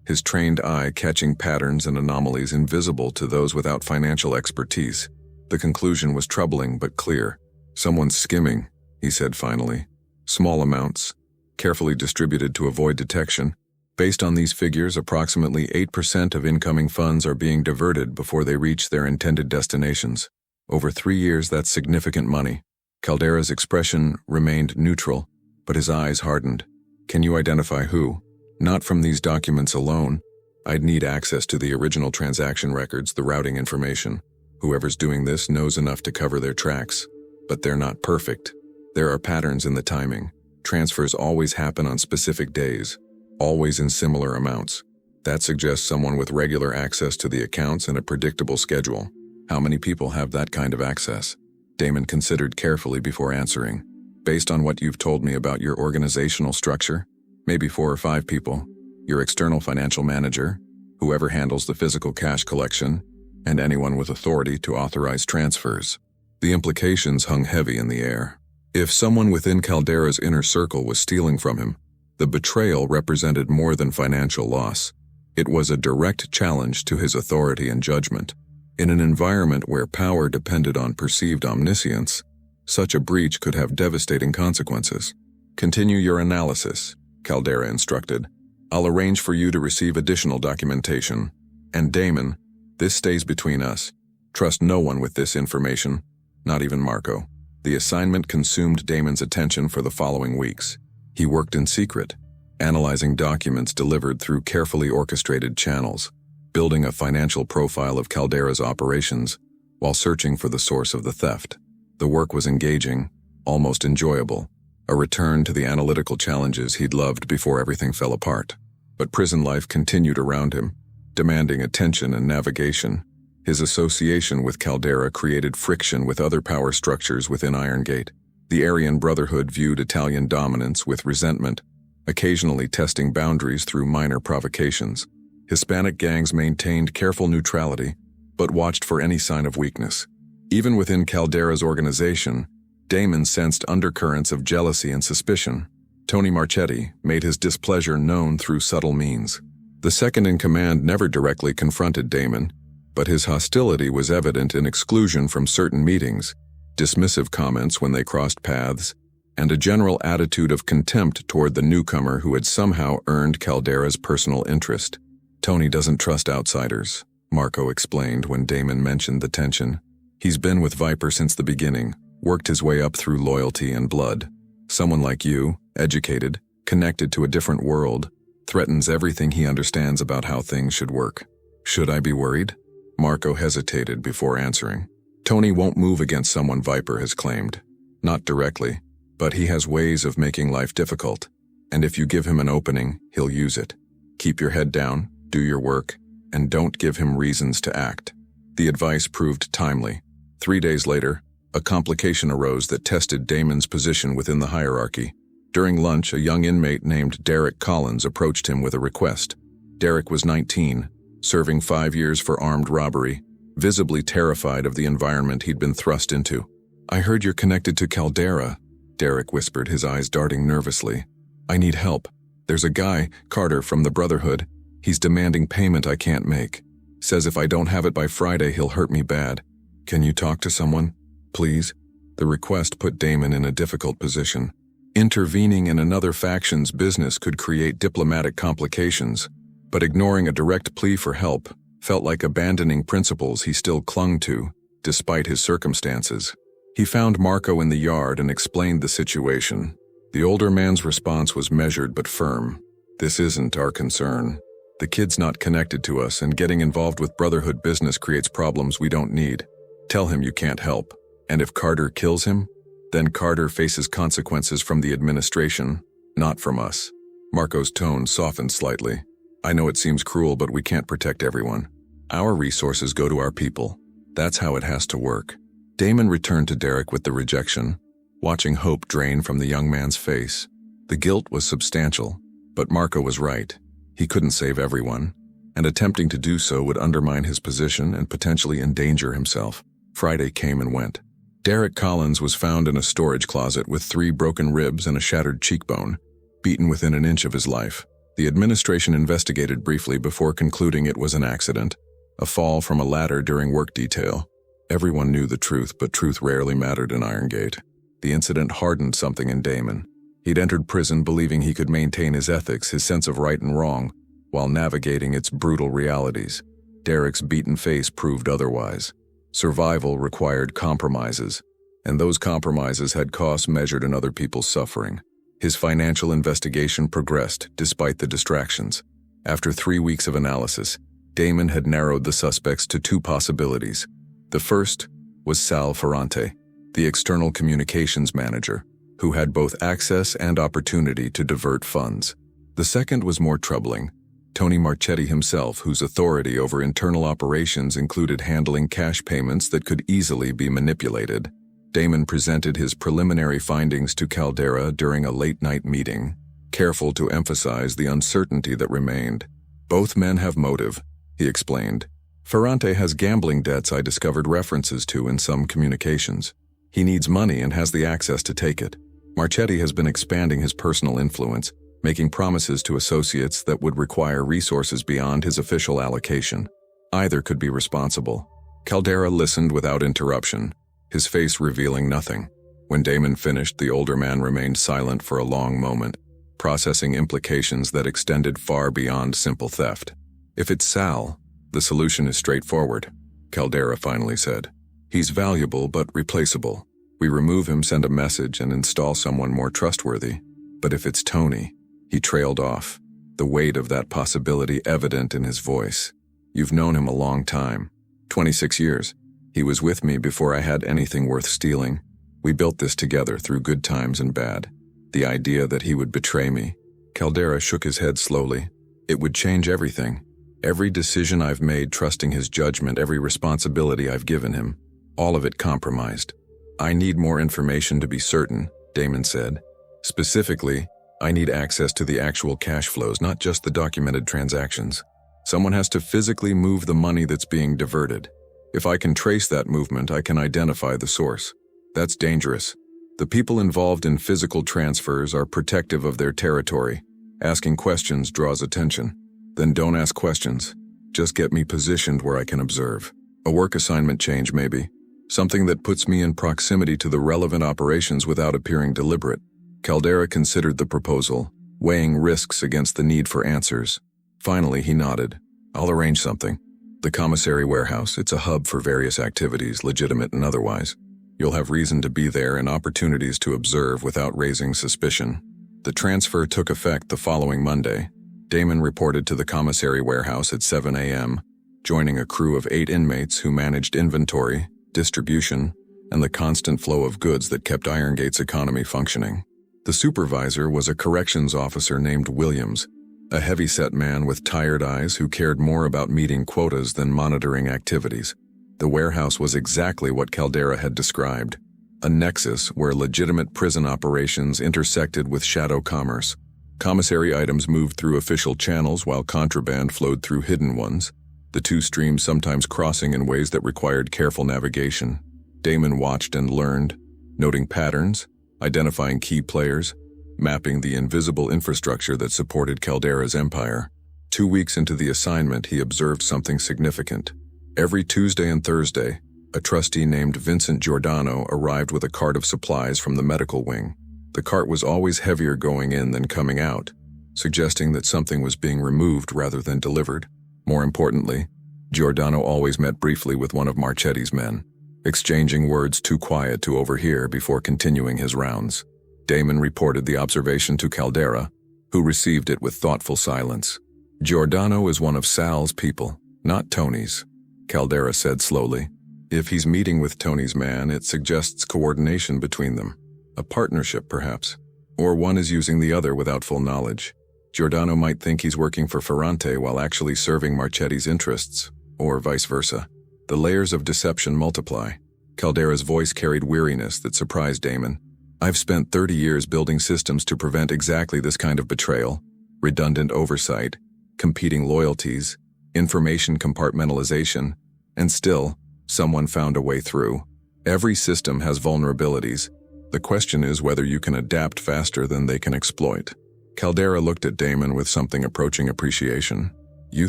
his trained eye catching patterns and anomalies invisible to those without financial expertise. The conclusion was troubling but clear. "Someone's skimming," he said finally. "Small amounts, carefully distributed to avoid detection. Based on these figures, approximately 8% of incoming funds are being diverted before they reach their intended destinations. Over 3 years, that's significant money." Caldera's expression remained neutral, but his eyes hardened. "Can you identify who?" "Not from these documents alone. I'd need access to the original transaction records, the routing information. Whoever's doing this knows enough to cover their tracks. But they're not perfect. There are patterns in the timing. Transfers always happen on specific days, always in similar amounts. That suggests someone with regular access to the accounts and a predictable schedule. How many people have that kind of access?" Damon considered carefully before answering. "Based on what you've told me about your organizational structure, maybe 4 or 5 people. Your external financial manager, whoever handles the physical cash collection, and anyone with authority to authorize transfers." The implications hung heavy in the air. If someone within Caldera's inner circle was stealing from him, the betrayal represented more than financial loss. It was a direct challenge to his authority and judgment. In an environment where power depended on perceived omniscience, such a breach could have devastating consequences. "Continue your analysis," Caldera instructed. "I'll arrange for you to receive additional documentation. And Damon, this stays between us. Trust no one with this information, not even Marco." The assignment consumed Damon's attention for the following weeks. He worked in secret, analyzing documents delivered through carefully orchestrated channels, building a financial profile of Caldera's operations while searching for the source of the theft. The work was engaging, almost enjoyable, a return to the analytical challenges he'd loved before everything fell apart. But prison life continued around him, demanding attention and navigation. His association with Caldera created friction with other power structures within Iron Gate. The Aryan Brotherhood viewed Italian dominance with resentment, occasionally testing boundaries through minor provocations. Hispanic gangs maintained careful neutrality, but watched for any sign of weakness. Even within Caldera's organization, Damon sensed undercurrents of jealousy and suspicion. Tony Marchetti made his displeasure known through subtle means. The second-in-command never directly confronted Damon, but his hostility was evident in exclusion from certain meetings, dismissive comments when they crossed paths, and a general attitude of contempt toward the newcomer who had somehow earned Caldera's personal interest. "Tony doesn't trust outsiders," Marco explained when Damon mentioned the tension. "He's been with Viper since the beginning, worked his way up through loyalty and blood. Someone like you, educated, connected to a different world, threatens everything he understands about how things should work. Should I be worried?" Marco hesitated before answering. "Tony won't move against someone Viper has claimed. Not directly, but he has ways of making life difficult, and if you give him an opening, he'll use it. Keep your head down, do your work, and don't give him reasons to act." The advice proved timely. 3 days later, a complication arose that tested Damon's position within the hierarchy. During lunch, a young inmate named Derek Collins approached him with a request. Derek was 19, serving 5 years for armed robbery, visibly terrified of the environment he'd been thrust into. "I heard you're connected to Caldera," Derek whispered, his eyes darting nervously. "I need help. There's a guy, Carter, from the Brotherhood. He's demanding payment I can't make. Says if I don't have it by Friday, he'll hurt me bad. Can you talk to someone, please?" The request put Damon in a difficult position. Intervening in another faction's business could create diplomatic complications, but ignoring a direct plea for help felt like abandoning principles he still clung to, despite his circumstances. He found Marco in the yard and explained the situation. The older man's response was measured but firm. "This isn't our concern. The kid's not connected to us, and getting involved with Brotherhood business creates problems we don't need. Tell him you can't help. And if Carter kills him, then Carter faces consequences from the administration, not from us." Marco's tone softened slightly. "I know it seems cruel, but we can't protect everyone. Our resources go to our people. That's how it has to work." Damon returned to Derek with the rejection, watching hope drain from the young man's face. The guilt was substantial, but Marco was right. He couldn't save everyone, and attempting to do so would undermine his position and potentially endanger himself. Friday came and went. Derek Collins was found in a storage closet with 3 broken ribs and a shattered cheekbone, beaten within an inch of his life. The administration investigated briefly before concluding it was an accident, a fall from a ladder during work detail. Everyone knew the truth, but truth rarely mattered in Irongate. The incident hardened something in Damon. He'd entered prison believing he could maintain his ethics, his sense of right and wrong, while navigating its brutal realities. Derek's beaten face proved otherwise. Survival required compromises, and those compromises had costs measured in other people's suffering. His financial investigation progressed despite the distractions. After 3 weeks of analysis, Damon had narrowed the suspects to 2 possibilities. The first was Sal Ferrante, the external communications manager, who had both access and opportunity to divert funds. The second was more troubling. Tony Marchetti himself, whose authority over internal operations included handling cash payments that could easily be manipulated. Damon presented his preliminary findings to Caldera during a late-night meeting, careful to emphasize the uncertainty that remained. "Both men have motive," he explained. "Ferrante has gambling debts I discovered references to in some communications. He needs money and has the access to take it. Marchetti has been expanding his personal influence, making promises to associates that would require resources beyond his official allocation. Either could be responsible." Caldera listened without interruption, his face revealing nothing. When Damon finished, the older man remained silent for a long moment, processing implications that extended far beyond simple theft. "If it's Sal, the solution is straightforward," Caldera finally said. "He's valuable but replaceable. We remove him, send a message, and install someone more trustworthy. But if it's Tony..." He trailed off, the weight of that possibility evident in his voice. "You've known him a long time. 26 years. He was with me before I had anything worth stealing. We built this together through good times and bad. The idea that he would betray me..." Caldera shook his head slowly. "It would change everything. Every decision I've made trusting his judgment, every responsibility I've given him, all of it compromised." "I need more information to be certain," Damon said. "Specifically, I need access to the actual cash flows, not just the documented transactions. Someone has to physically move the money that's being diverted. If I can trace that movement, I can identify the source. That's dangerous. The people involved in physical transfers are protective of their territory. Asking questions draws attention. Then don't ask questions. Just get me positioned where I can observe. A work assignment change, maybe. Something that puts me in proximity to the relevant operations without appearing deliberate." Caldera considered the proposal, weighing risks against the need for answers. Finally, he nodded. "I'll arrange something. The commissary warehouse, it's a hub for various activities, legitimate and otherwise. You'll have reason to be there and opportunities to observe without raising suspicion." The transfer took effect the following Monday. Damon reported to the commissary warehouse at 7 a.m., joining a crew of 8 inmates who managed inventory, distribution, and the constant flow of goods that kept Irongate's economy functioning. The supervisor was a corrections officer named Williams, a heavy-set man with tired eyes who cared more about meeting quotas than monitoring activities. The warehouse was exactly what Caldera had described, a nexus where legitimate prison operations intersected with shadow commerce. Commissary items moved through official channels while contraband flowed through hidden ones, the 2 streams sometimes crossing in ways that required careful navigation. Damon watched and learned, noting patterns, identifying key players, mapping the invisible infrastructure that supported Caldera's empire. 2 weeks into the assignment, he observed something significant. Every Tuesday and Thursday, a trustee named Vincent Giordano arrived with a cart of supplies from the medical wing. The cart was always heavier going in than coming out, suggesting that something was being removed rather than delivered. More importantly, Giordano always met briefly with one of Marchetti's men, exchanging words too quiet to overhear before continuing his rounds. Damon reported the observation to Caldera, who received it with thoughtful silence. "Giordano is one of Sal's people, not Tony's," Caldera said slowly. "If he's meeting with Tony's man, it suggests coordination between them. A partnership, perhaps. Or one is using the other without full knowledge. Giordano might think he's working for Ferrante while actually serving Marchetti's interests, or vice versa. The layers of deception multiply." Caldera's voice carried weariness that surprised Damon. "I've spent 30 years building systems to prevent exactly this kind of betrayal, redundant oversight, competing loyalties, information compartmentalization, and still, someone found a way through." Every system has vulnerabilities. The question is whether you can adapt faster than they can exploit. Caldera looked at Damon with something approaching appreciation. You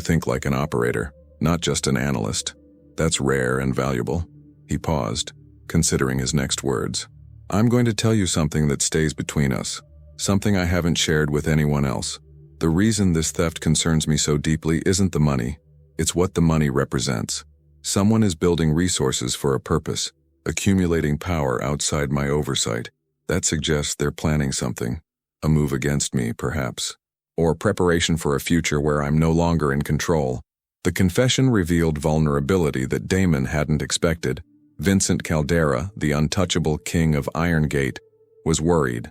think like an operator, not just an analyst. That's rare and valuable. He paused, considering his next words. I'm going to tell you something that stays between us, something I haven't shared with anyone else. The reason this theft concerns me so deeply isn't the money, it's what the money represents. Someone is building resources for a purpose, accumulating power outside my oversight. That suggests they're planning something. A move against me, perhaps. Or preparation for a future where I'm no longer in control. The confession revealed vulnerability that Damon hadn't expected. Vincent Caldera, the untouchable king of Irongate, was worried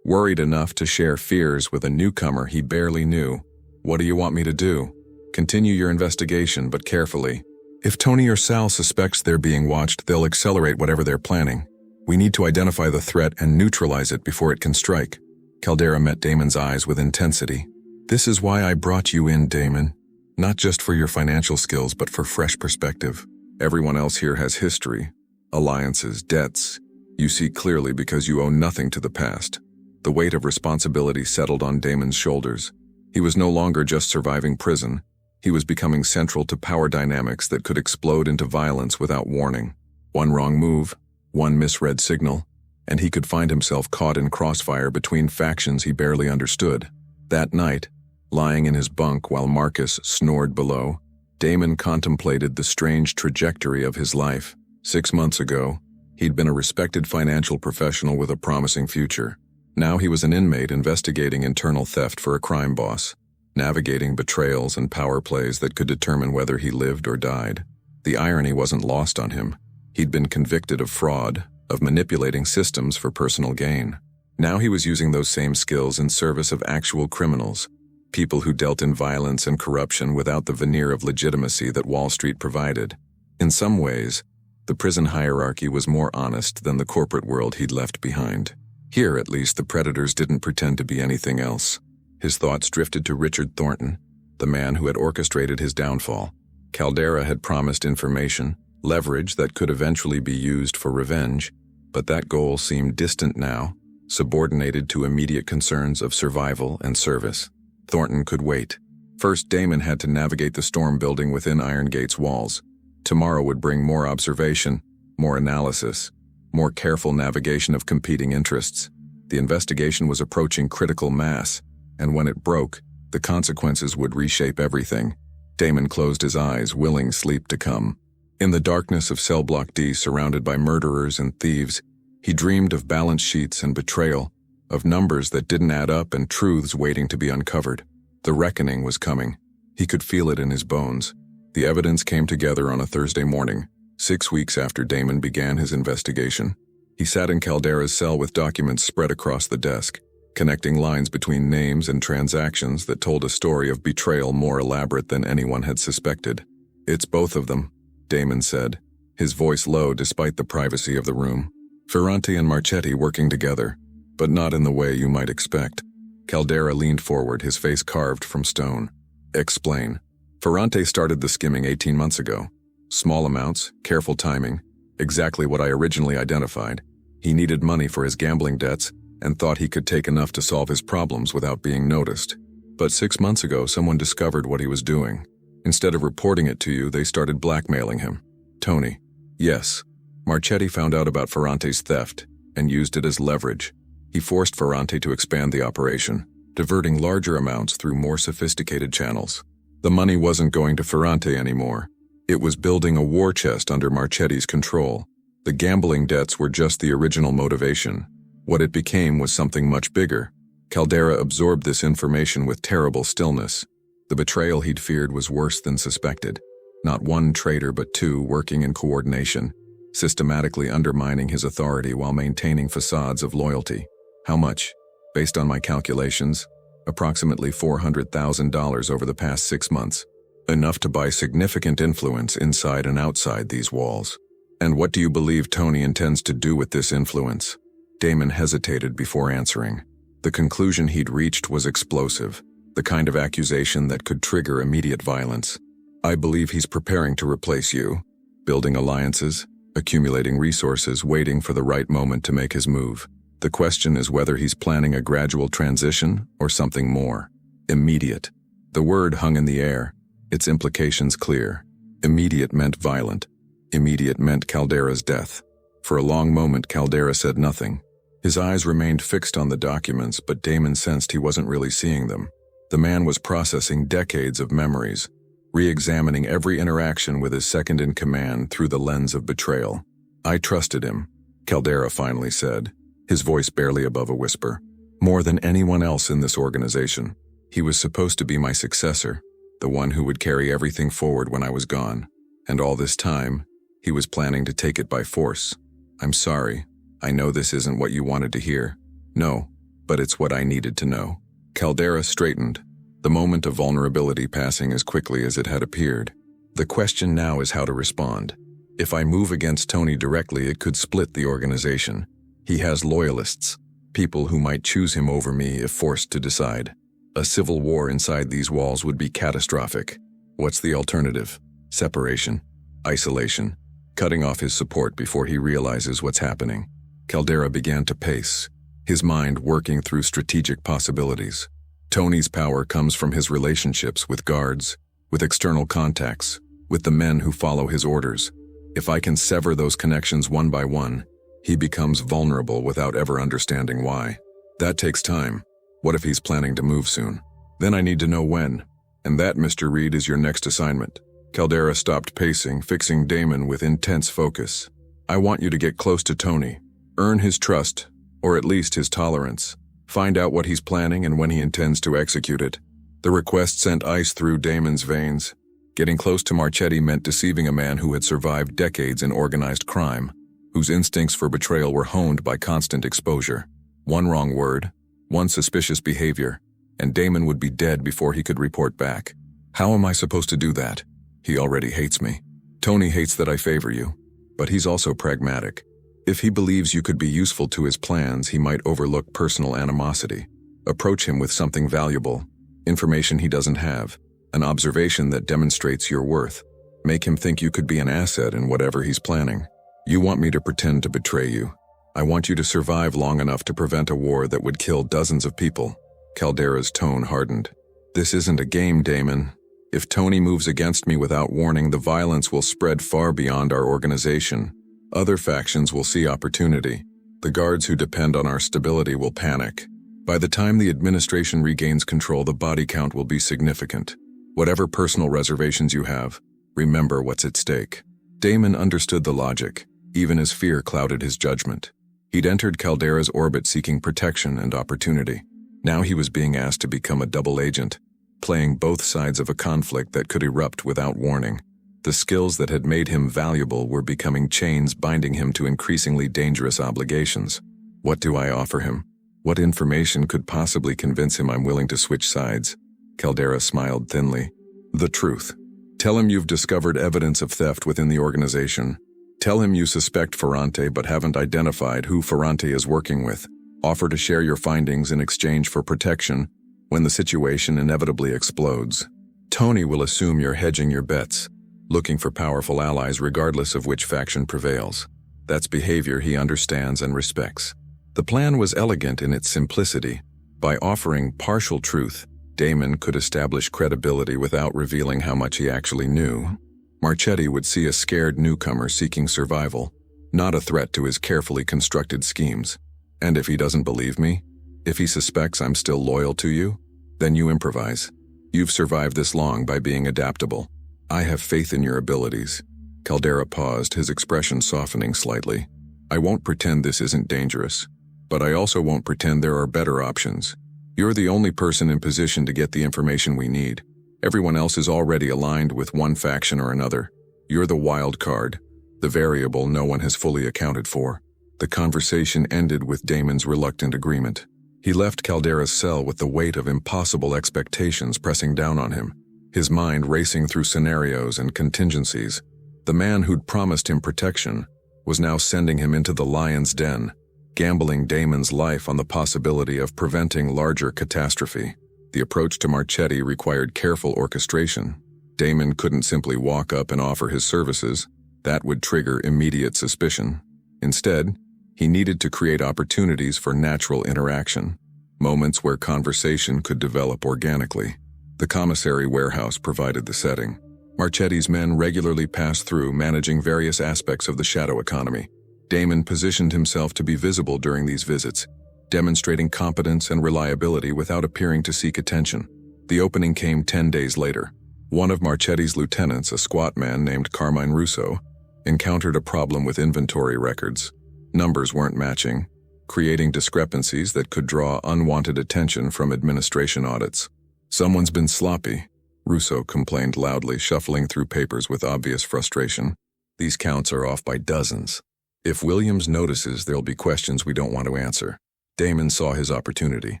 enough to share fears with a newcomer he barely knew. What do you want me to do? Continue your investigation, but carefully. If Tony or Sal suspects they're being watched, they'll accelerate whatever they're planning. We need to identify the threat and neutralize it before it can strike. Caldera met Damon's eyes with intensity. This is why I brought you in, Damon. Not just for your financial skills, but for fresh perspective. Everyone else here has history, alliances, debts. You see clearly because you owe nothing to the past. The weight of responsibility settled on Damon's shoulders. He was no longer just surviving prison. He was becoming central to power dynamics that could explode into violence without warning. One wrong move, one misread signal, and he could find himself caught in crossfire between factions he barely understood. That night, lying in his bunk while Marcus snored below, Damon contemplated the strange trajectory of his life. 6 months ago, he'd been a respected financial professional with a promising future. Now he was an inmate investigating internal theft for a crime boss, navigating betrayals and power plays that could determine whether he lived or died. The irony wasn't lost on him. He'd been convicted of fraud, of manipulating systems for personal gain. Now he was using those same skills in service of actual criminals, people who dealt in violence and corruption without the veneer of legitimacy that Wall Street provided. In some ways, the prison hierarchy was more honest than the corporate world he'd left behind. Here, at least, the predators didn't pretend to be anything else. His thoughts drifted to Richard Thornton, the man who had orchestrated his downfall. Caldera had promised information, leverage that could eventually be used for revenge, but that goal seemed distant now, subordinated to immediate concerns of survival and service. Thornton could wait. First, Damon had to navigate the storm building within Irongate's walls. Tomorrow would bring more observation, more analysis, more careful navigation of competing interests. The investigation was approaching critical mass, and when it broke, the consequences would reshape everything. Damon closed his eyes, willing sleep to come. In the darkness of Cell Block D, surrounded by murderers and thieves, he dreamed of balance sheets and betrayal, of numbers that didn't add up and truths waiting to be uncovered. The reckoning was coming. He could feel it in his bones. The evidence came together on a Thursday morning, 6 weeks after Damon began his investigation. He sat in Caldera's cell with documents spread across the desk, connecting lines between names and transactions that told a story of betrayal more elaborate than anyone had suspected. It's both of them, Damon said, his voice low despite the privacy of the room. Ferrante and Marchetti working together, but not in the way you might expect. Caldera leaned forward, his face carved from stone. Explain. Ferrante started the skimming 18 months ago. Small amounts, careful timing, exactly what I originally identified. He needed money for his gambling debts and thought he could take enough to solve his problems without being noticed. But 6 months ago, someone discovered what he was doing. Instead of reporting it to you, they started blackmailing him. Tony. Yes. Marchetti found out about Ferrante's theft and used it as leverage. He forced Ferrante to expand the operation, diverting larger amounts through more sophisticated channels. The money wasn't going to Ferrante anymore. It was building a war chest under Marchetti's control. The gambling debts were just the original motivation. What it became was something much bigger. Caldera absorbed this information with terrible stillness. The betrayal he'd feared was worse than suspected. Not one traitor but two working in coordination, systematically undermining his authority while maintaining facades of loyalty. How much? Based on my calculations, approximately $400,000 over the past 6 months. Enough to buy significant influence inside and outside these walls. And what do you believe Tony intends to do with this influence? Damon hesitated before answering. The conclusion he'd reached was explosive, the kind of accusation that could trigger immediate violence. I believe he's preparing to replace you, building alliances, accumulating resources, waiting for the right moment to make his move. The question is whether he's planning a gradual transition or something more immediate. The word hung in the air, its implications clear. Immediate meant violent. Immediate meant Caldera's death. For a long moment, Caldera said nothing. His eyes remained fixed on the documents, but Damon sensed he wasn't really seeing them. The man was processing decades of memories, re-examining every interaction with his second-in-command through the lens of betrayal. "I trusted him," Caldera finally said, his voice barely above a whisper. "More than anyone else in this organization. He was supposed to be my successor, the one who would carry everything forward when I was gone. And all this time, he was planning to take it by force. I'm sorry. I know this isn't what you wanted to hear. No, but it's what I needed to know." Caldera straightened, the moment of vulnerability passing as quickly as it had appeared. "The question now is how to respond. If I move against Tony directly, it could split the organization. He has loyalists, people who might choose him over me if forced to decide. A civil war inside these walls would be catastrophic. What's the alternative? Separation, isolation, cutting off his support before he realizes what's happening." Caldera began to pace, his mind working through strategic possibilities. Tony's power comes from his relationships with guards, with external contacts, with the men who follow his orders. If I can sever those connections one by one, he becomes vulnerable without ever understanding why. That takes time. What if he's planning to move soon? Then I need to know when. And that, Mr. Reed, is your next assignment. Caldera stopped pacing, fixing Damon with intense focus. "I want you to get close to Tony. Earn his trust, or at least his tolerance. Find out what he's planning and when he intends to execute it." The request sent ice through Damon's veins. Getting close to Marchetti meant deceiving a man who had survived decades in organized crime, whose instincts for betrayal were honed by constant exposure. One wrong word, one suspicious behavior, and Damon would be dead before he could report back. How am I supposed to do that? He already hates me. Tony hates that I favor you, but he's also pragmatic. If he believes you could be useful to his plans, he might overlook personal animosity. Approach him with something valuable, information he doesn't have, an observation that demonstrates your worth. Make him think you could be an asset in whatever he's planning. You want me to pretend to betray you. I want you to survive long enough to prevent a war that would kill dozens of people. Caldera's tone hardened. This isn't a game, Damon. If Tony moves against me without warning, the violence will spread far beyond our organization. Other factions will see opportunity. The guards who depend on our stability will panic. By the time the administration regains control, the body count will be significant. Whatever personal reservations you have, remember what's at stake. Damon understood the logic, even as fear clouded his judgment. He'd entered Caldera's orbit seeking protection and opportunity. Now he was being asked to become a double agent, playing both sides of a conflict that could erupt without warning. The skills that had made him valuable were becoming chains binding him to increasingly dangerous obligations. What do I offer him? What information could possibly convince him I'm willing to switch sides? Caldera smiled thinly. The truth. Tell him you've discovered evidence of theft within the organization. Tell him you suspect Ferrante but haven't identified who Ferrante is working with. Offer to share your findings in exchange for protection when the situation inevitably explodes. Tony will assume you're hedging your bets, looking for powerful allies regardless of which faction prevails. That's behavior he understands and respects. The plan was elegant in its simplicity. By offering partial truth, Damon could establish credibility without revealing how much he actually knew. Marchetti would see a scared newcomer seeking survival, not a threat to his carefully constructed schemes. And if he doesn't believe me, if he suspects I'm still loyal to you, then you improvise. You've survived this long by being adaptable. I have faith in your abilities. Caldera paused, his expression softening slightly. I won't pretend this isn't dangerous, but I also won't pretend there are better options. You're the only person in position to get the information we need. Everyone else is already aligned with one faction or another. You're the wild card, the variable no one has fully accounted for. The conversation ended with Damon's reluctant agreement. He left Caldera's cell with the weight of impossible expectations pressing down on him, his mind racing through scenarios and contingencies. The man who'd promised him protection was now sending him into the lion's den, gambling Damon's life on the possibility of preventing larger catastrophe. The approach to Marchetti required careful orchestration. Damon couldn't simply walk up and offer his services. That would trigger immediate suspicion. Instead, he needed to create opportunities for natural interaction, moments where conversation could develop organically. The commissary warehouse provided the setting. Marchetti's men regularly passed through, managing various aspects of the shadow economy. Damon positioned himself to be visible during these visits, demonstrating competence and reliability without appearing to seek attention. The opening came 10 days later. One of Marchetti's lieutenants, a squat man named Carmine Russo, encountered a problem with inventory records. Numbers weren't matching, creating discrepancies that could draw unwanted attention from administration audits. "Someone's been sloppy," Russo complained loudly, shuffling through papers with obvious frustration. "These counts are off by dozens. If Williams notices, there'll be questions we don't want to answer." Damon saw his opportunity.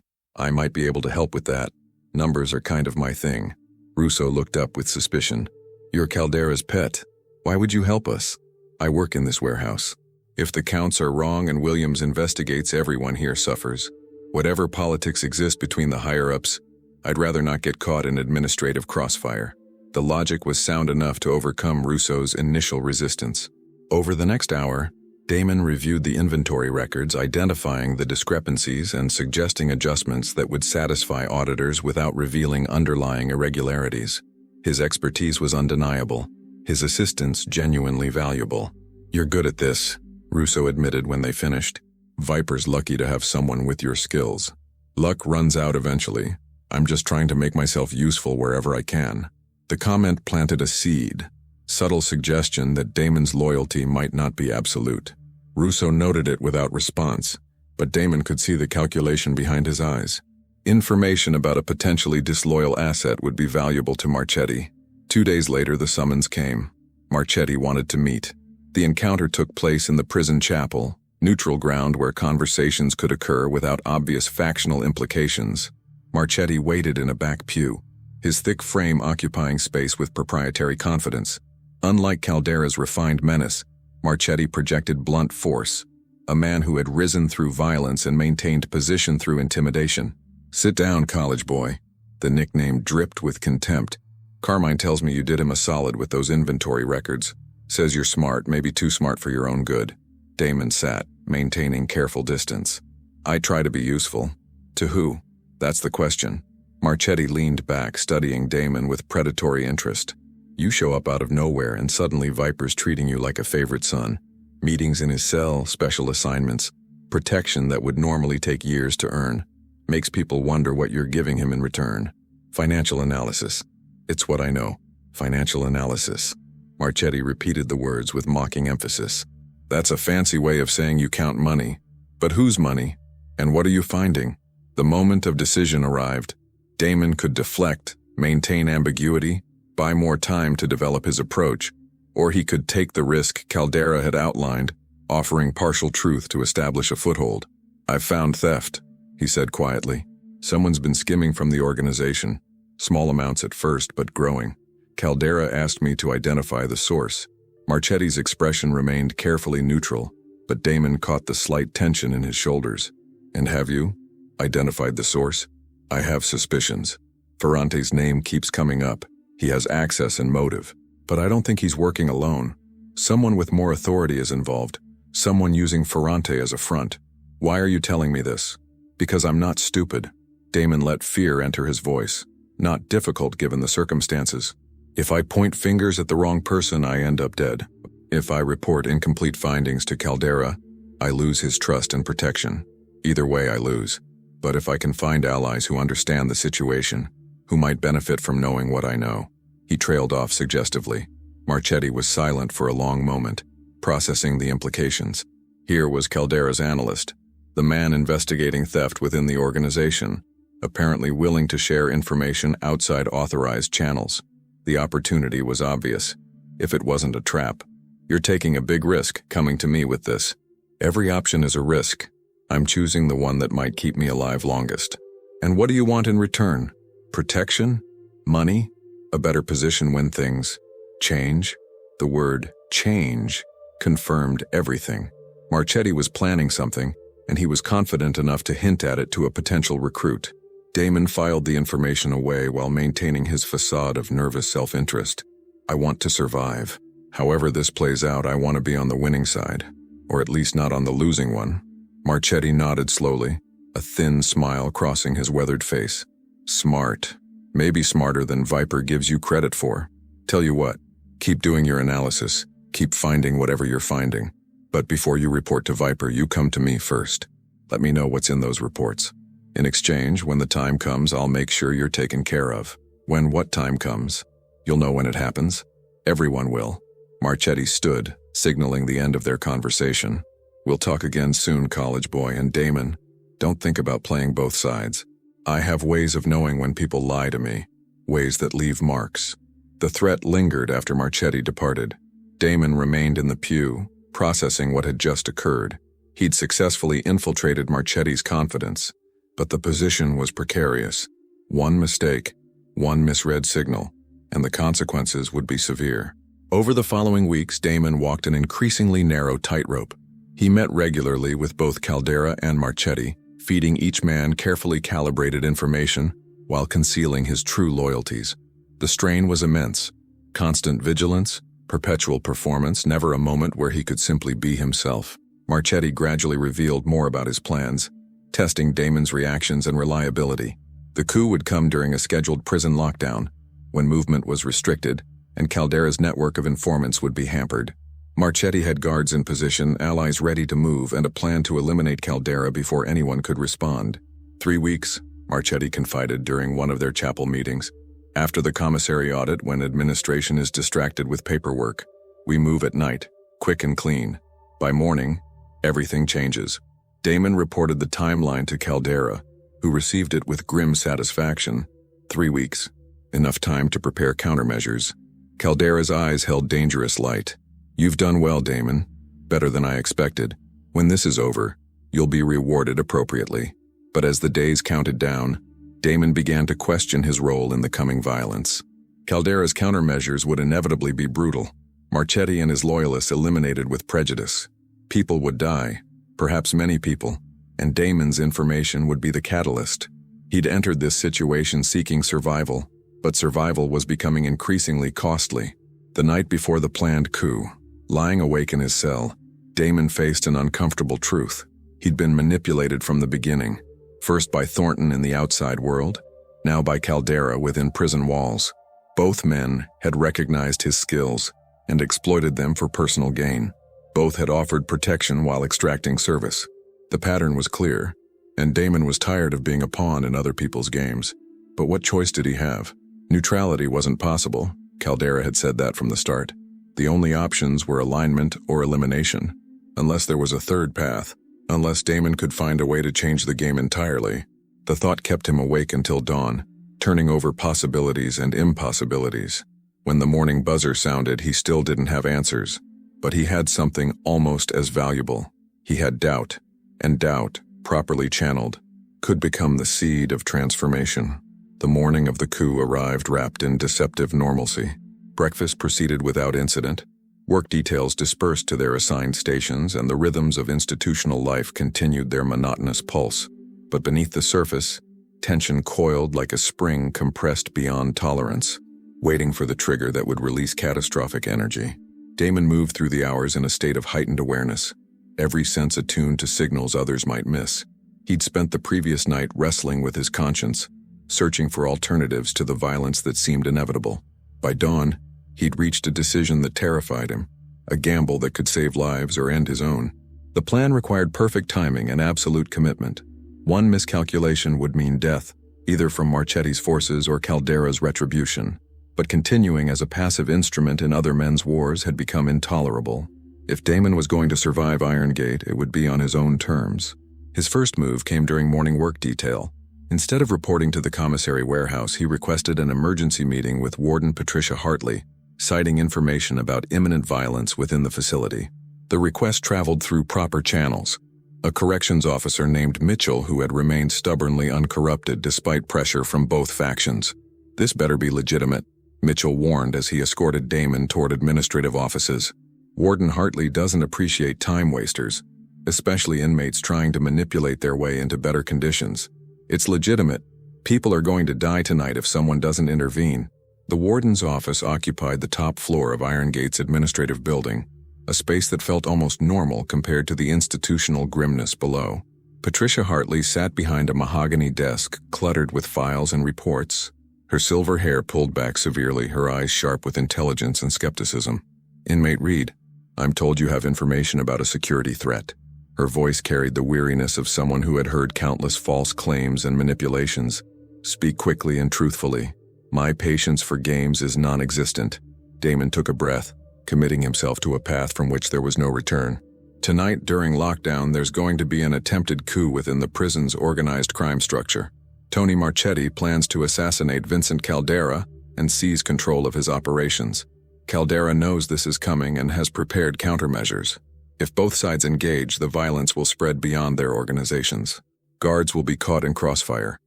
"I might be able to help with that. Numbers are kind of my thing." Russo looked up with suspicion. "You're Caldera's pet. Why would you help us?" "I work in this warehouse. If the counts are wrong and Williams investigates, everyone here suffers. Whatever politics exist between the higher-ups, I'd rather not get caught in administrative crossfire." The logic was sound enough to overcome Russo's initial resistance. Over the next hour, Damon reviewed the inventory records, identifying the discrepancies and suggesting adjustments that would satisfy auditors without revealing underlying irregularities. His expertise was undeniable, his assistance genuinely valuable. "You're good at this," Russo admitted when they finished. "Viper's lucky to have someone with your skills. Luck runs out eventually. I'm just trying to make myself useful wherever I can." The comment planted a seed, subtle suggestion that Damon's loyalty might not be absolute. Russo noted it without response, but Damon could see the calculation behind his eyes. Information about a potentially disloyal asset would be valuable to Marchetti. 2 days later, the summons came. Marchetti wanted to meet. The encounter took place in the prison chapel, neutral ground where conversations could occur without obvious factional implications. Marchetti waited in a back pew, his thick frame occupying space with proprietary confidence. Unlike Caldera's refined menace, Marchetti projected blunt force, a man who had risen through violence and maintained position through intimidation. "Sit down, college boy." The nickname dripped with contempt. "Carmine tells me you did him a solid with those inventory records. Says you're smart, maybe too smart for your own good." Damon sat, maintaining careful distance. "I try to be useful. To who? That's the question." Marchetti leaned back, studying Damon with predatory interest. "You show up out of nowhere and suddenly Viper's treating you like a favorite son. Meetings in his cell, special assignments, protection that would normally take years to earn. Makes people wonder what you're giving him in return. Financial analysis. It's what I know. Financial analysis." Marchetti repeated the words with mocking emphasis. "That's a fancy way of saying you count money. But whose money? And what are you finding?" The moment of decision arrived. Damon could deflect, maintain ambiguity, buy more time to develop his approach, or he could take the risk Caldera had outlined, offering partial truth to establish a foothold. "I've found theft," he said quietly. "Someone's been skimming from the organization. Small amounts at first, but growing. Caldera asked me to identify the source." Marchetti's expression remained carefully neutral, but Damon caught the slight tension in his shoulders. "And have you identified the source?" "I have suspicions. Ferrante's name keeps coming up. He has access and motive. But I don't think he's working alone. Someone with more authority is involved. Someone using Ferrante as a front. Why are you telling me this?" "Because I'm not stupid." Damon let fear enter his voice. "Not difficult given the circumstances. If I point fingers at the wrong person, I end up dead. If I report incomplete findings to Caldera, I lose his trust and protection. Either way, I lose. But if I can find allies who understand the situation, who might benefit from knowing what I know." He trailed off suggestively. Marchetti was silent for a long moment, processing the implications. Here was Caldera's analyst, the man investigating theft within the organization, apparently willing to share information outside authorized channels. The opportunity was obvious, if it wasn't a trap. "You're taking a big risk coming to me with this." "Every option is a risk. I'm choosing the one that might keep me alive longest." "And what do you want in return? Protection? Money? A better position when things change?" The word change confirmed everything. Marchetti was planning something, and he was confident enough to hint at it to a potential recruit. Damon filed the information away while maintaining his facade of nervous self-interest. "I want to survive. However this plays out, I want to be on the winning side, or at least not on the losing one. Marchetti nodded slowly, a thin smile crossing his weathered face. Smart. Maybe smarter than Viper gives you credit for. Tell you what, keep doing your analysis, keep finding whatever you're finding. But before you report to Viper, you come to me first. Let me know what's in those reports. In exchange, when the time comes, I'll make sure you're taken care of. When what time comes? You'll know when it happens. Everyone will. Marchetti stood, signaling the end of their conversation. We'll talk again soon, college boy, and Damon, don't think about playing both sides. I have ways of knowing when people lie to me, ways that leave marks. The threat lingered after Marchetti departed. Damon remained in the pew, processing what had just occurred. He'd successfully infiltrated Marchetti's confidence, but the position was precarious. One mistake, one misread signal, and the consequences would be severe. Over the following weeks, Damon walked an increasingly narrow tightrope. He met regularly with both Caldera and Marchetti, feeding each man carefully calibrated information while concealing his true loyalties. The strain was immense. Constant vigilance, perpetual performance, never a moment where he could simply be himself. Marchetti gradually revealed more about his plans, testing Damon's reactions and reliability. The coup would come during a scheduled prison lockdown, when movement was restricted, and Caldera's network of informants would be hampered. Marchetti had guards in position, allies ready to move, and a plan to eliminate Caldera before anyone could respond. 3 weeks, Marchetti confided during one of their chapel meetings. After the commissary audit, when administration is distracted with paperwork, we move at night, quick and clean. By morning, everything changes. Damon reported the timeline to Caldera, who received it with grim satisfaction. 3 weeks, enough time to prepare countermeasures. Caldera's eyes held dangerous light. You've done well, Damon. Better than I expected. When this is over, you'll be rewarded appropriately. But as the days counted down, Damon began to question his role in the coming violence. Caldera's countermeasures would inevitably be brutal. Marchetti and his loyalists eliminated with prejudice. People would die, perhaps many people, and Damon's information would be the catalyst. He'd entered this situation seeking survival, but survival was becoming increasingly costly. The night before the planned coup, lying awake in his cell, Damon faced an uncomfortable truth. He'd been manipulated from the beginning, first by Thornton in the outside world, now by Caldera within prison walls. Both men had recognized his skills and exploited them for personal gain. Both had offered protection while extracting service. The pattern was clear, and Damon was tired of being a pawn in other people's games. But what choice did he have? Neutrality wasn't possible. Caldera had said that from the start. The only options were alignment or elimination. Unless there was a third path, unless Damon could find a way to change the game entirely, the thought kept him awake until dawn, turning over possibilities and impossibilities. When the morning buzzer sounded, he still didn't have answers, but he had something almost as valuable. He had doubt, and doubt, properly channeled, could become the seed of transformation. The morning of the coup arrived wrapped in deceptive normalcy. Breakfast proceeded without incident. Work details dispersed to their assigned stations, and the rhythms of institutional life continued their monotonous pulse. But beneath the surface, tension coiled like a spring compressed beyond tolerance, waiting for the trigger that would release catastrophic energy. Damon moved through the hours in a state of heightened awareness, every sense attuned to signals others might miss. He'd spent the previous night wrestling with his conscience, searching for alternatives to the violence that seemed inevitable. By dawn, he'd reached a decision that terrified him, a gamble that could save lives or end his own. The plan required perfect timing and absolute commitment. One miscalculation would mean death, either from Marchetti's forces or Caldera's retribution. But continuing as a passive instrument in other men's wars had become intolerable. If Damon was going to survive Iron Gate, it would be on his own terms. His first move came during morning work detail. Instead of reporting to the commissary warehouse, he requested an emergency meeting with Warden Patricia Hartley, citing information about imminent violence within the facility. The request traveled through proper channels. A corrections officer named Mitchell, who had remained stubbornly uncorrupted despite pressure from both factions. This better be legitimate, Mitchell warned as he escorted Damon toward administrative offices. Warden Hartley doesn't appreciate time wasters, especially inmates trying to manipulate their way into better conditions. It's legitimate. People are going to die tonight if someone doesn't intervene. The warden's office occupied the top floor of Iron Gate's administrative building, a space that felt almost normal compared to the institutional grimness below. Patricia Hartley sat behind a mahogany desk cluttered with files and reports, her silver hair pulled back severely, her eyes sharp with intelligence and skepticism. "Inmate Reed, I'm told you have information about a security threat." Her voice carried the weariness of someone who had heard countless false claims and manipulations. "Speak quickly and truthfully. My patience for games is non-existent." Damon took a breath, committing himself to a path from which there was no return. "Tonight, during lockdown, there's going to be an attempted coup within the prison's organized crime structure. Tony Marchetti plans to assassinate Vincent Caldera and seize control of his operations. Caldera knows this is coming and has prepared countermeasures. If both sides engage, the violence will spread beyond their organizations. Guards will be caught in crossfire.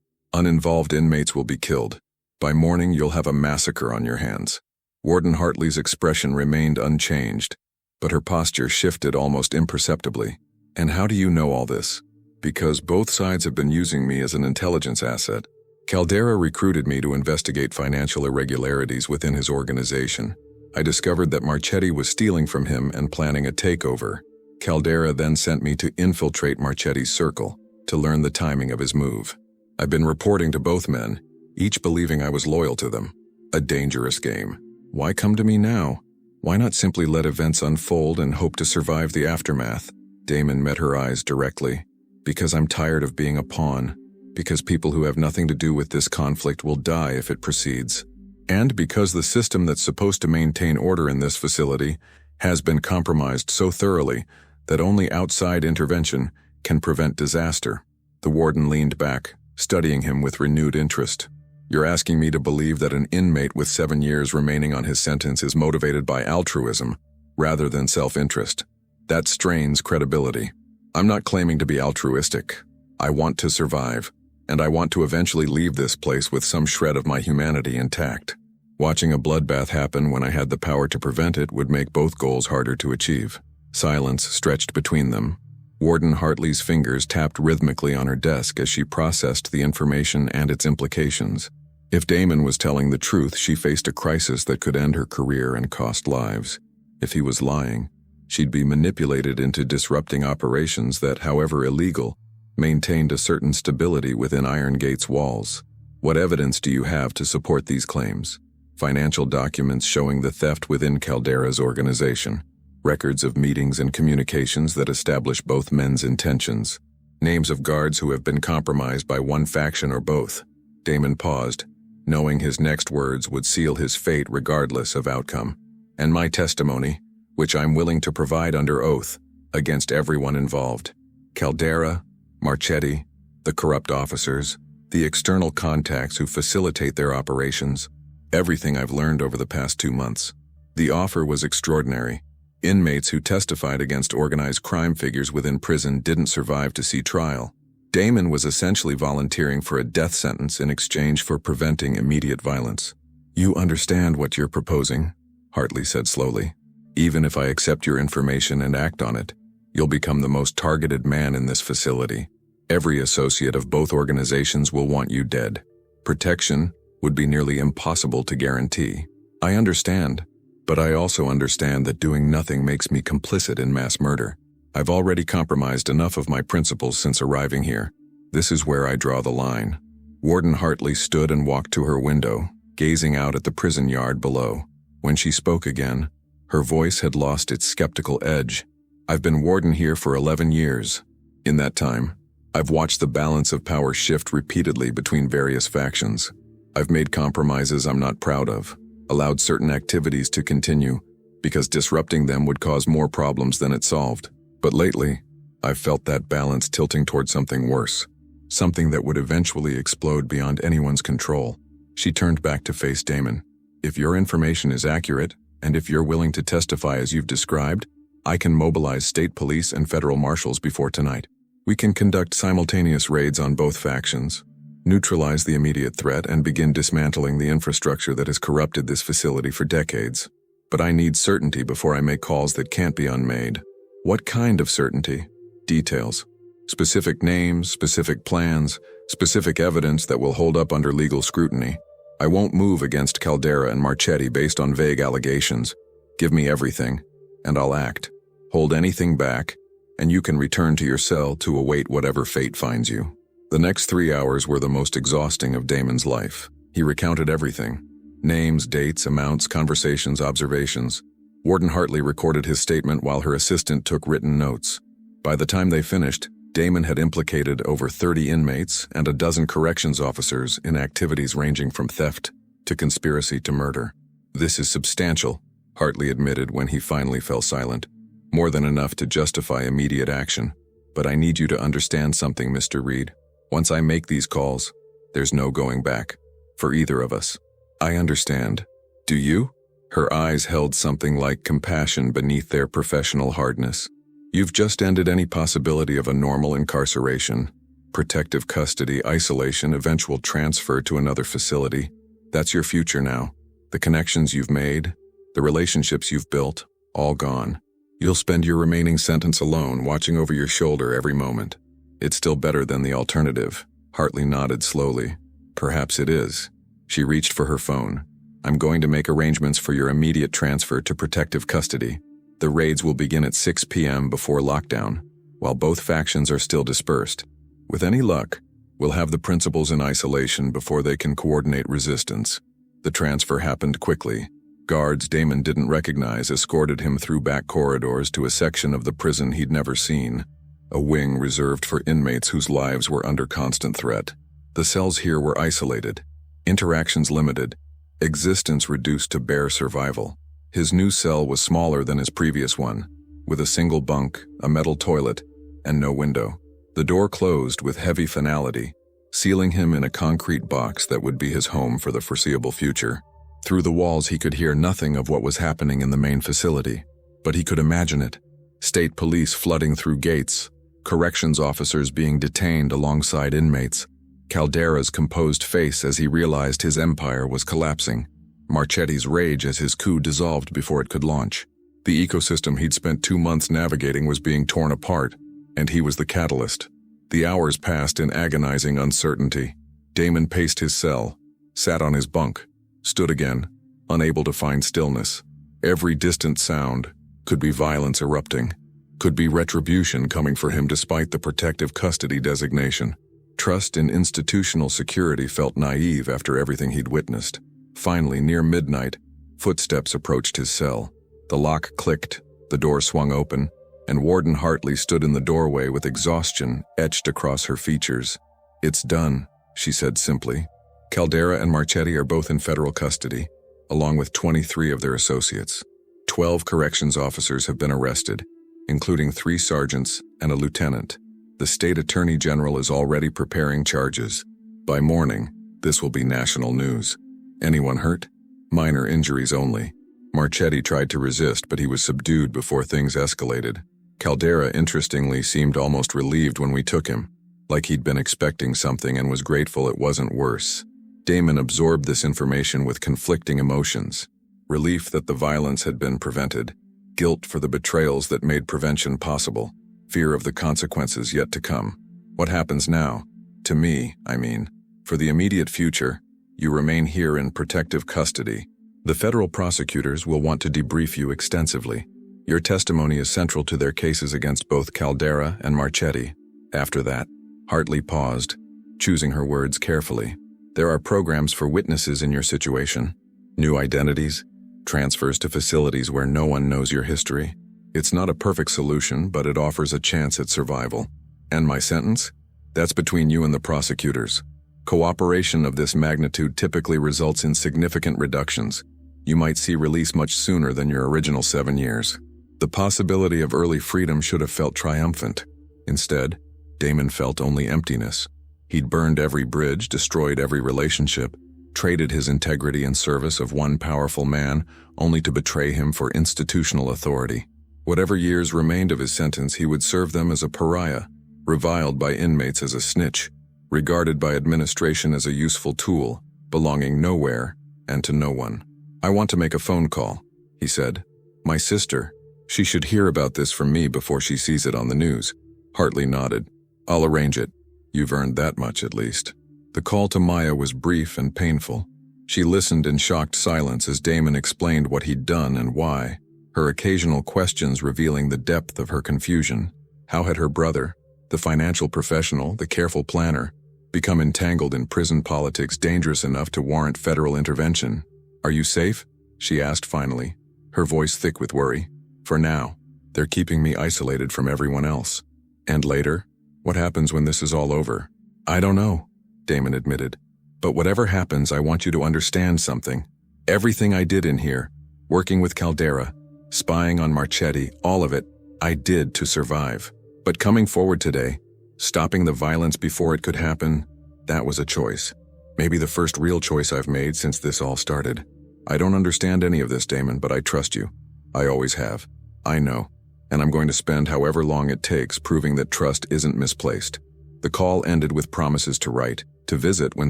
Uninvolved inmates will be killed. By morning, you'll have a massacre on your hands." Warden Hartley's expression remained unchanged, but her posture shifted almost imperceptibly. "And how do you know all this?" "Because both sides have been using me as an intelligence asset. Caldera recruited me to investigate financial irregularities within his organization. I discovered that Marchetti was stealing from him and planning a takeover. Caldera then sent me to infiltrate Marchetti's circle, to learn the timing of his move. I've been reporting to both men, each believing I was loyal to them. A dangerous game. Why come to me now? Why not simply let events unfold and hope to survive the aftermath?" Damon met her eyes directly. "Because I'm tired of being a pawn. Because people who have nothing to do with this conflict will die if it proceeds. And because the system that's supposed to maintain order in this facility has been compromised so thoroughly that only outside intervention can prevent disaster." The warden leaned back, studying him with renewed interest. "You're asking me to believe that an inmate with 7 years remaining on his sentence is motivated by altruism rather than self-interest. That strains credibility. I'm not claiming to be altruistic. I want to survive, and I want to eventually leave this place with some shred of my humanity intact. Watching a bloodbath happen when I had the power to prevent it would make both goals harder to achieve." Silence stretched between them. Warden Hartley's fingers tapped rhythmically on her desk as she processed the information and its implications. If Damon was telling the truth, she faced a crisis that could end her career and cost lives. If he was lying, she'd be manipulated into disrupting operations that, however illegal, maintained a certain stability within Iron Gate's walls. "What evidence do you have to support these claims?" "Financial documents showing the theft within Caldera's organization. Records of meetings and communications that establish both men's intentions. Names of guards who have been compromised by one faction or both." Damon paused, knowing his next words would seal his fate regardless of outcome. "And my testimony, which I'm willing to provide under oath, against everyone involved. Caldera, Marchetti, the corrupt officers, the external contacts who facilitate their operations. Everything I've learned over the past 2 months. The offer was extraordinary. Inmates who testified against organized crime figures within prison didn't survive to see trial. Damon was essentially volunteering for a death sentence in exchange for preventing immediate violence." "You understand what you're proposing," Hartley said slowly. "Even if I accept your information and act on it, you'll become the most targeted man in this facility. Every associate of both organizations will want you dead. Protection would be nearly impossible to guarantee. I understand, but I also understand that doing nothing makes me complicit in mass murder. I've already compromised enough of my principles since arriving here. This is where I draw the line." Warden Hartley stood and walked to her window, gazing out at the prison yard below. When she spoke again, her voice had lost its skeptical edge. "I've been warden here for 11 years. In that time, I've watched the balance of power shift repeatedly between various factions. I've made compromises I'm not proud of, allowed certain activities to continue, because disrupting them would cause more problems than it solved. But lately, I've felt that balance tilting toward something worse, something that would eventually explode beyond anyone's control." She turned back to face Damon. "If your information is accurate, and if you're willing to testify as you've described, I can mobilize state police and federal marshals before tonight. We can conduct simultaneous raids on both factions, neutralize the immediate threat, and begin dismantling the infrastructure that has corrupted this facility for decades. But I need certainty before I make calls that can't be unmade." "What kind of certainty?" "Details. Specific names, specific plans, specific evidence that will hold up under legal scrutiny. I won't move against Caldera and Marchetti based on vague allegations. Give me everything, and I'll act. Hold anything back, and you can return to your cell to await whatever fate finds you." The next 3 hours were the most exhausting of Damon's life. He recounted everything. Names, dates, amounts, conversations, observations. Warden Hartley recorded his statement while her assistant took written notes. By the time they finished, Damon had implicated over 30 inmates and a dozen corrections officers in activities ranging from theft to conspiracy to murder. "This is substantial," Hartley admitted when he finally fell silent. "More than enough to justify immediate action. But I need you to understand something, Mr. Reed. Once I make these calls, there's no going back. For either of us." "I understand. Do you?" Her eyes held something like compassion beneath their professional hardness. "You've just ended any possibility of a normal incarceration, protective custody, isolation, eventual transfer to another facility. That's your future now. The connections you've made, the relationships you've built, all gone. You'll spend your remaining sentence alone, watching over your shoulder every moment. It's still better than the alternative." Hartley nodded slowly. "Perhaps it is." She reached for her phone. "I'm going to make arrangements for your immediate transfer to protective custody. The raids will begin at 6 p.m. before lockdown, while both factions are still dispersed. With any luck, we'll have the principals in isolation before they can coordinate resistance." The transfer happened quickly. Guards Damon didn't recognize escorted him through back corridors to a section of the prison he'd never seen, a wing reserved for inmates whose lives were under constant threat. The cells here were isolated, interactions limited, existence reduced to bare survival. His new cell was smaller than his previous one, with a single bunk, a metal toilet, and no window. The door closed with heavy finality, sealing him in a concrete box that would be his home for the foreseeable future. Through the walls he could hear nothing of what was happening in the main facility, but he could imagine it. State police flooding through gates, corrections officers being detained alongside inmates, Caldera's composed face as he realized his empire was collapsing, Marchetti's rage as his coup dissolved before it could launch. The ecosystem he'd spent 2 months navigating was being torn apart, and he was the catalyst. The hours passed in agonizing uncertainty. Damon paced his cell, sat on his bunk, stood again, unable to find stillness. Every distant sound could be violence erupting, could be retribution coming for him despite the protective custody designation. Trust in institutional security felt naive after everything he'd witnessed. Finally, near midnight, footsteps approached his cell. The lock clicked, the door swung open, and Warden Hartley stood in the doorway with exhaustion etched across her features. "It's done," she said simply. "Caldera and Marchetti are both in federal custody, along with 23 of their associates. 12 corrections officers have been arrested, including 3 sergeants and a lieutenant. The state attorney general is already preparing charges. By morning, this will be national news. Anyone hurt? Minor injuries only." Marchetti tried to resist, but he was subdued before things escalated. Caldera, interestingly, seemed almost relieved when we took him, like he'd been expecting something and was grateful it wasn't worse. Damon absorbed this information with conflicting emotions: relief that the violence had been prevented, guilt for the betrayals that made prevention possible, fear of the consequences yet to come. What happens now? To me, I mean. For the immediate future, you remain here in protective custody. The federal prosecutors will want to debrief you extensively. Your testimony is central to their cases against both Caldera and Marchetti. After that, Hartley paused, choosing her words carefully. There are programs for witnesses in your situation. New identities, transfers to facilities where no one knows your history. It's not a perfect solution, but it offers a chance at survival. And my sentence? That's between you and the prosecutors. Cooperation of this magnitude typically results in significant reductions. You might see release much sooner than your original 7 years. The possibility of early freedom should have felt triumphant. Instead, Damon felt only emptiness. He'd burned every bridge, destroyed every relationship, traded his integrity in service of one powerful man, only to betray him for institutional authority. Whatever years remained of his sentence, he would serve them as a pariah, reviled by inmates as a snitch, regarded by administration as a useful tool, belonging nowhere and to no one. "I want to make a phone call," he said. "My sister. She should hear about this from me before she sees it on the news." Hartley nodded. "I'll arrange it. You've earned that much at least." The call to Maya was brief and painful. She listened in shocked silence as Damon explained what he'd done and why, her occasional questions revealing the depth of her confusion. How had her brother, the financial professional, the careful planner, become entangled in prison politics dangerous enough to warrant federal intervention? "Are you safe?" she asked finally, her voice thick with worry. "For now. They're keeping me isolated from everyone else." "And later? What happens when this is all over?" "I don't know," Damon admitted. "But whatever happens, I want you to understand something. Everything I did in here, working with Caldera, spying on Marchetti, all of it, I did to survive. But coming forward today, stopping the violence before it could happen, that was a choice. Maybe the first real choice I've made since this all started. I don't understand any of this, Damon, but I trust you. I always have. I know. And I'm going to spend however long it takes proving that trust isn't misplaced." The call ended with promises to write, to visit when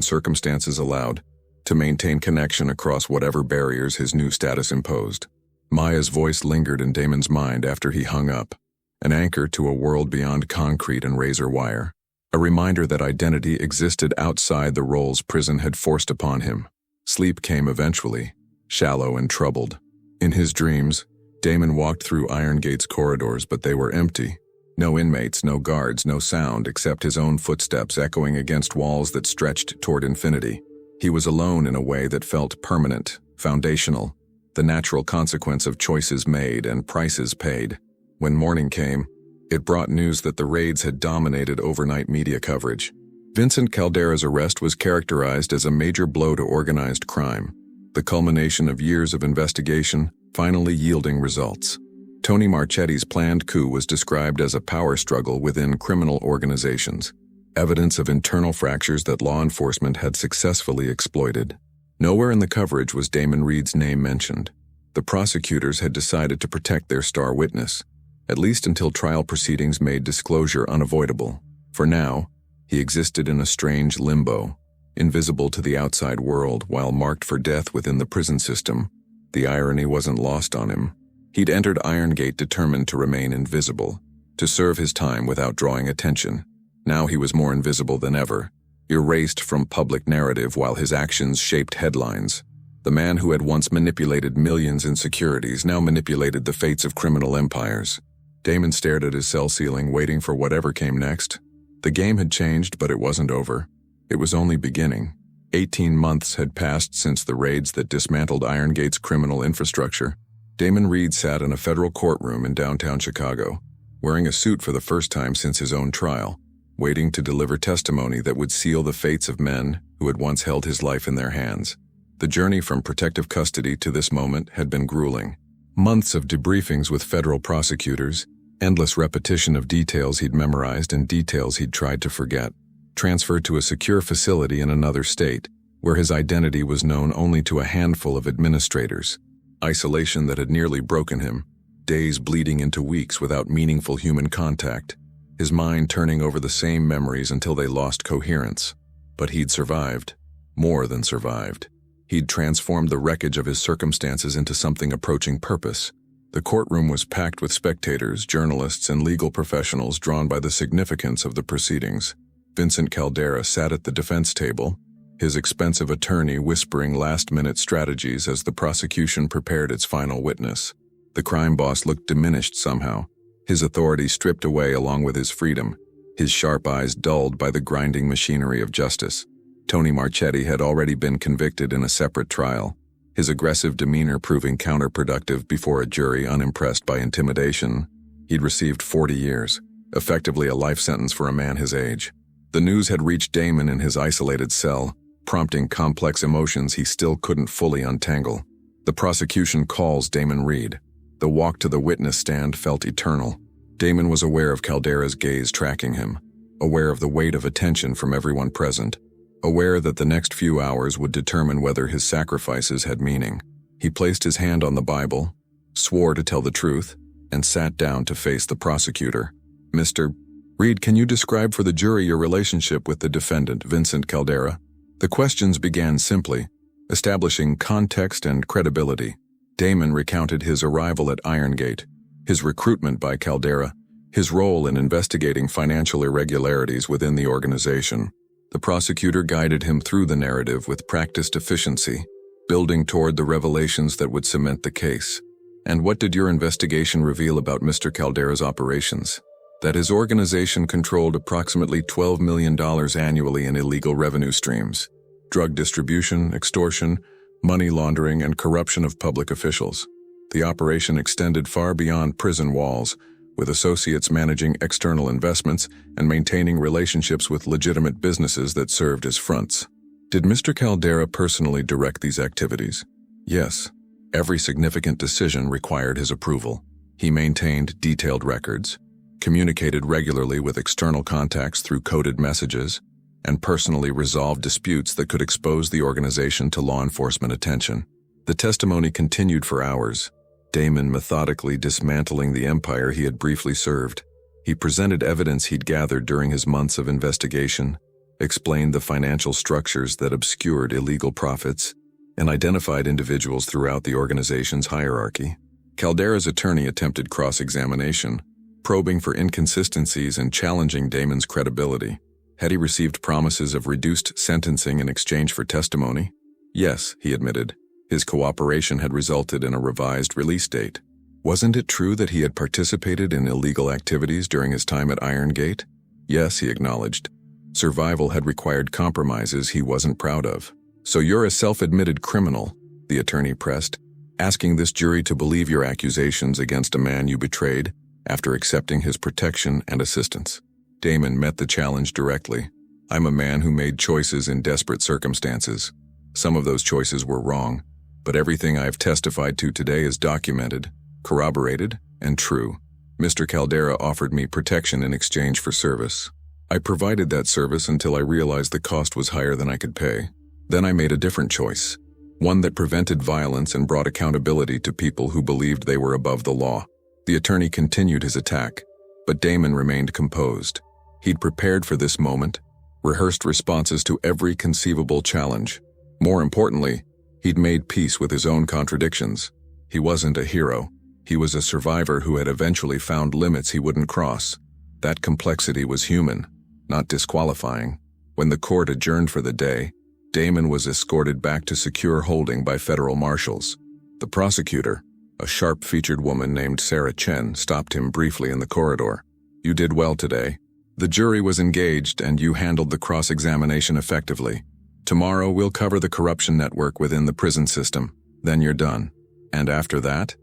circumstances allowed, to maintain connection across whatever barriers his new status imposed. Maya's voice lingered in Damon's mind after he hung up, an anchor to a world beyond concrete and razor wire, a reminder that identity existed outside the roles prison had forced upon him. Sleep came eventually, shallow and troubled. In his dreams, Damon walked through Iron Gate's corridors, but they were empty. No inmates, no guards, no sound except his own footsteps echoing against walls that stretched toward infinity. He was alone in a way that felt permanent, foundational, the natural consequence of choices made and prices paid. When morning came, it brought news that the raids had dominated overnight media coverage. Vincent Caldera's arrest was characterized as a major blow to organized crime, the culmination of years of investigation finally yielding results. Tony Marchetti's planned coup was described as a power struggle within criminal organizations, evidence of internal fractures that law enforcement had successfully exploited. Nowhere in the coverage was Damon Reed's name mentioned. The prosecutors had decided to protect their star witness, at least until trial proceedings made disclosure unavoidable. For now, he existed in a strange limbo, invisible to the outside world while marked for death within the prison system. The irony wasn't lost on him. He'd entered Iron Gate determined to remain invisible, to serve his time without drawing attention. Now he was more invisible than ever, erased from public narrative while his actions shaped headlines. The man who had once manipulated millions in securities now manipulated the fates of criminal empires. Damon stared at his cell ceiling, waiting for whatever came next. The game had changed, but it wasn't over. It was only beginning. 18 months had passed since the raids that dismantled Iron Gate's criminal infrastructure. Damon Reed sat in a federal courtroom in downtown Chicago, wearing a suit for the first time since his own trial, waiting to deliver testimony that would seal the fates of men who had once held his life in their hands. The journey from protective custody to this moment had been grueling. Months of debriefings with federal prosecutors, endless repetition of details he'd memorized and details he'd tried to forget, transferred to a secure facility in another state, where his identity was known only to a handful of administrators. Isolation that had nearly broken him, days bleeding into weeks without meaningful human contact, his mind turning over the same memories until they lost coherence. But he'd survived. More than survived. He'd transformed the wreckage of his circumstances into something approaching purpose. The courtroom was packed with spectators, journalists, and legal professionals drawn by the significance of the proceedings. Vincent Caldera sat at the defense table, his expensive attorney whispering last-minute strategies as the prosecution prepared its final witness. The crime boss looked diminished somehow, his authority stripped away along with his freedom, his sharp eyes dulled by the grinding machinery of justice. Tony Marchetti had already been convicted in a separate trial, his aggressive demeanor proving counterproductive before a jury unimpressed by intimidation. He'd received 40 years, effectively a life sentence for a man his age. The news had reached Damon in his isolated cell, prompting complex emotions he still couldn't fully untangle. The prosecution calls Damon Reed. The walk to the witness stand felt eternal. Damon was aware of Caldera's gaze tracking him, aware of the weight of attention from everyone present, aware that the next few hours would determine whether his sacrifices had meaning. He placed his hand on the Bible, swore to tell the truth, and sat down to face the prosecutor. "Mr. Reed, can you describe for the jury your relationship with the defendant, Vincent Caldera?" The questions began simply, establishing context and credibility. Damon recounted his arrival at Iron Gate, his recruitment by Caldera, his role in investigating financial irregularities within the organization. The prosecutor guided him through the narrative with practiced efficiency, building toward the revelations that would cement the case. And what did your investigation reveal about Mr. Caldera's operations? That his organization controlled approximately $12 million annually in illegal revenue streams, drug distribution, extortion, money laundering, and corruption of public officials. The operation extended far beyond prison walls, with associates managing external investments and maintaining relationships with legitimate businesses that served as fronts. Did Mr. Caldera personally direct these activities? Yes. Every significant decision required his approval. He maintained detailed records, communicated regularly with external contacts through coded messages, and personally resolved disputes that could expose the organization to law enforcement attention. The testimony continued for hours, Damon methodically dismantling the empire he had briefly served. He presented evidence he'd gathered during his months of investigation, explained the financial structures that obscured illegal profits, and identified individuals throughout the organization's hierarchy. Caldera's attorney attempted cross-examination, probing for inconsistencies and challenging Damon's credibility. Had he received promises of reduced sentencing in exchange for testimony? Yes, he admitted. His cooperation had resulted in a revised release date. Wasn't it true that he had participated in illegal activities during his time at Iron Gate? Yes, he acknowledged. Survival had required compromises he wasn't proud of. So you're a self-admitted criminal, the attorney pressed, asking this jury to believe your accusations against a man you betrayed after accepting his protection and assistance. Damon met the challenge directly. I'm a man who made choices in desperate circumstances. Some of those choices were wrong, but everything I've testified to today is documented, corroborated, and true. Mr. Caldera offered me protection in exchange for service. I provided that service until I realized the cost was higher than I could pay. Then I made a different choice, one that prevented violence and brought accountability to people who believed they were above the law. The attorney continued his attack, but Damon remained composed. He'd prepared for this moment, rehearsed responses to every conceivable challenge. More importantly, he'd made peace with his own contradictions. He wasn't a hero. He was a survivor who had eventually found limits he wouldn't cross. That complexity was human, not disqualifying. When the court adjourned for the day, Damon was escorted back to secure holding by federal marshals. The prosecutor, a sharp-featured woman named Sarah Chen, stopped him briefly in the corridor. You did well today. The jury was engaged and you handled the cross-examination effectively. Tomorrow we'll cover the corruption network within the prison system. Then you're done. And after that,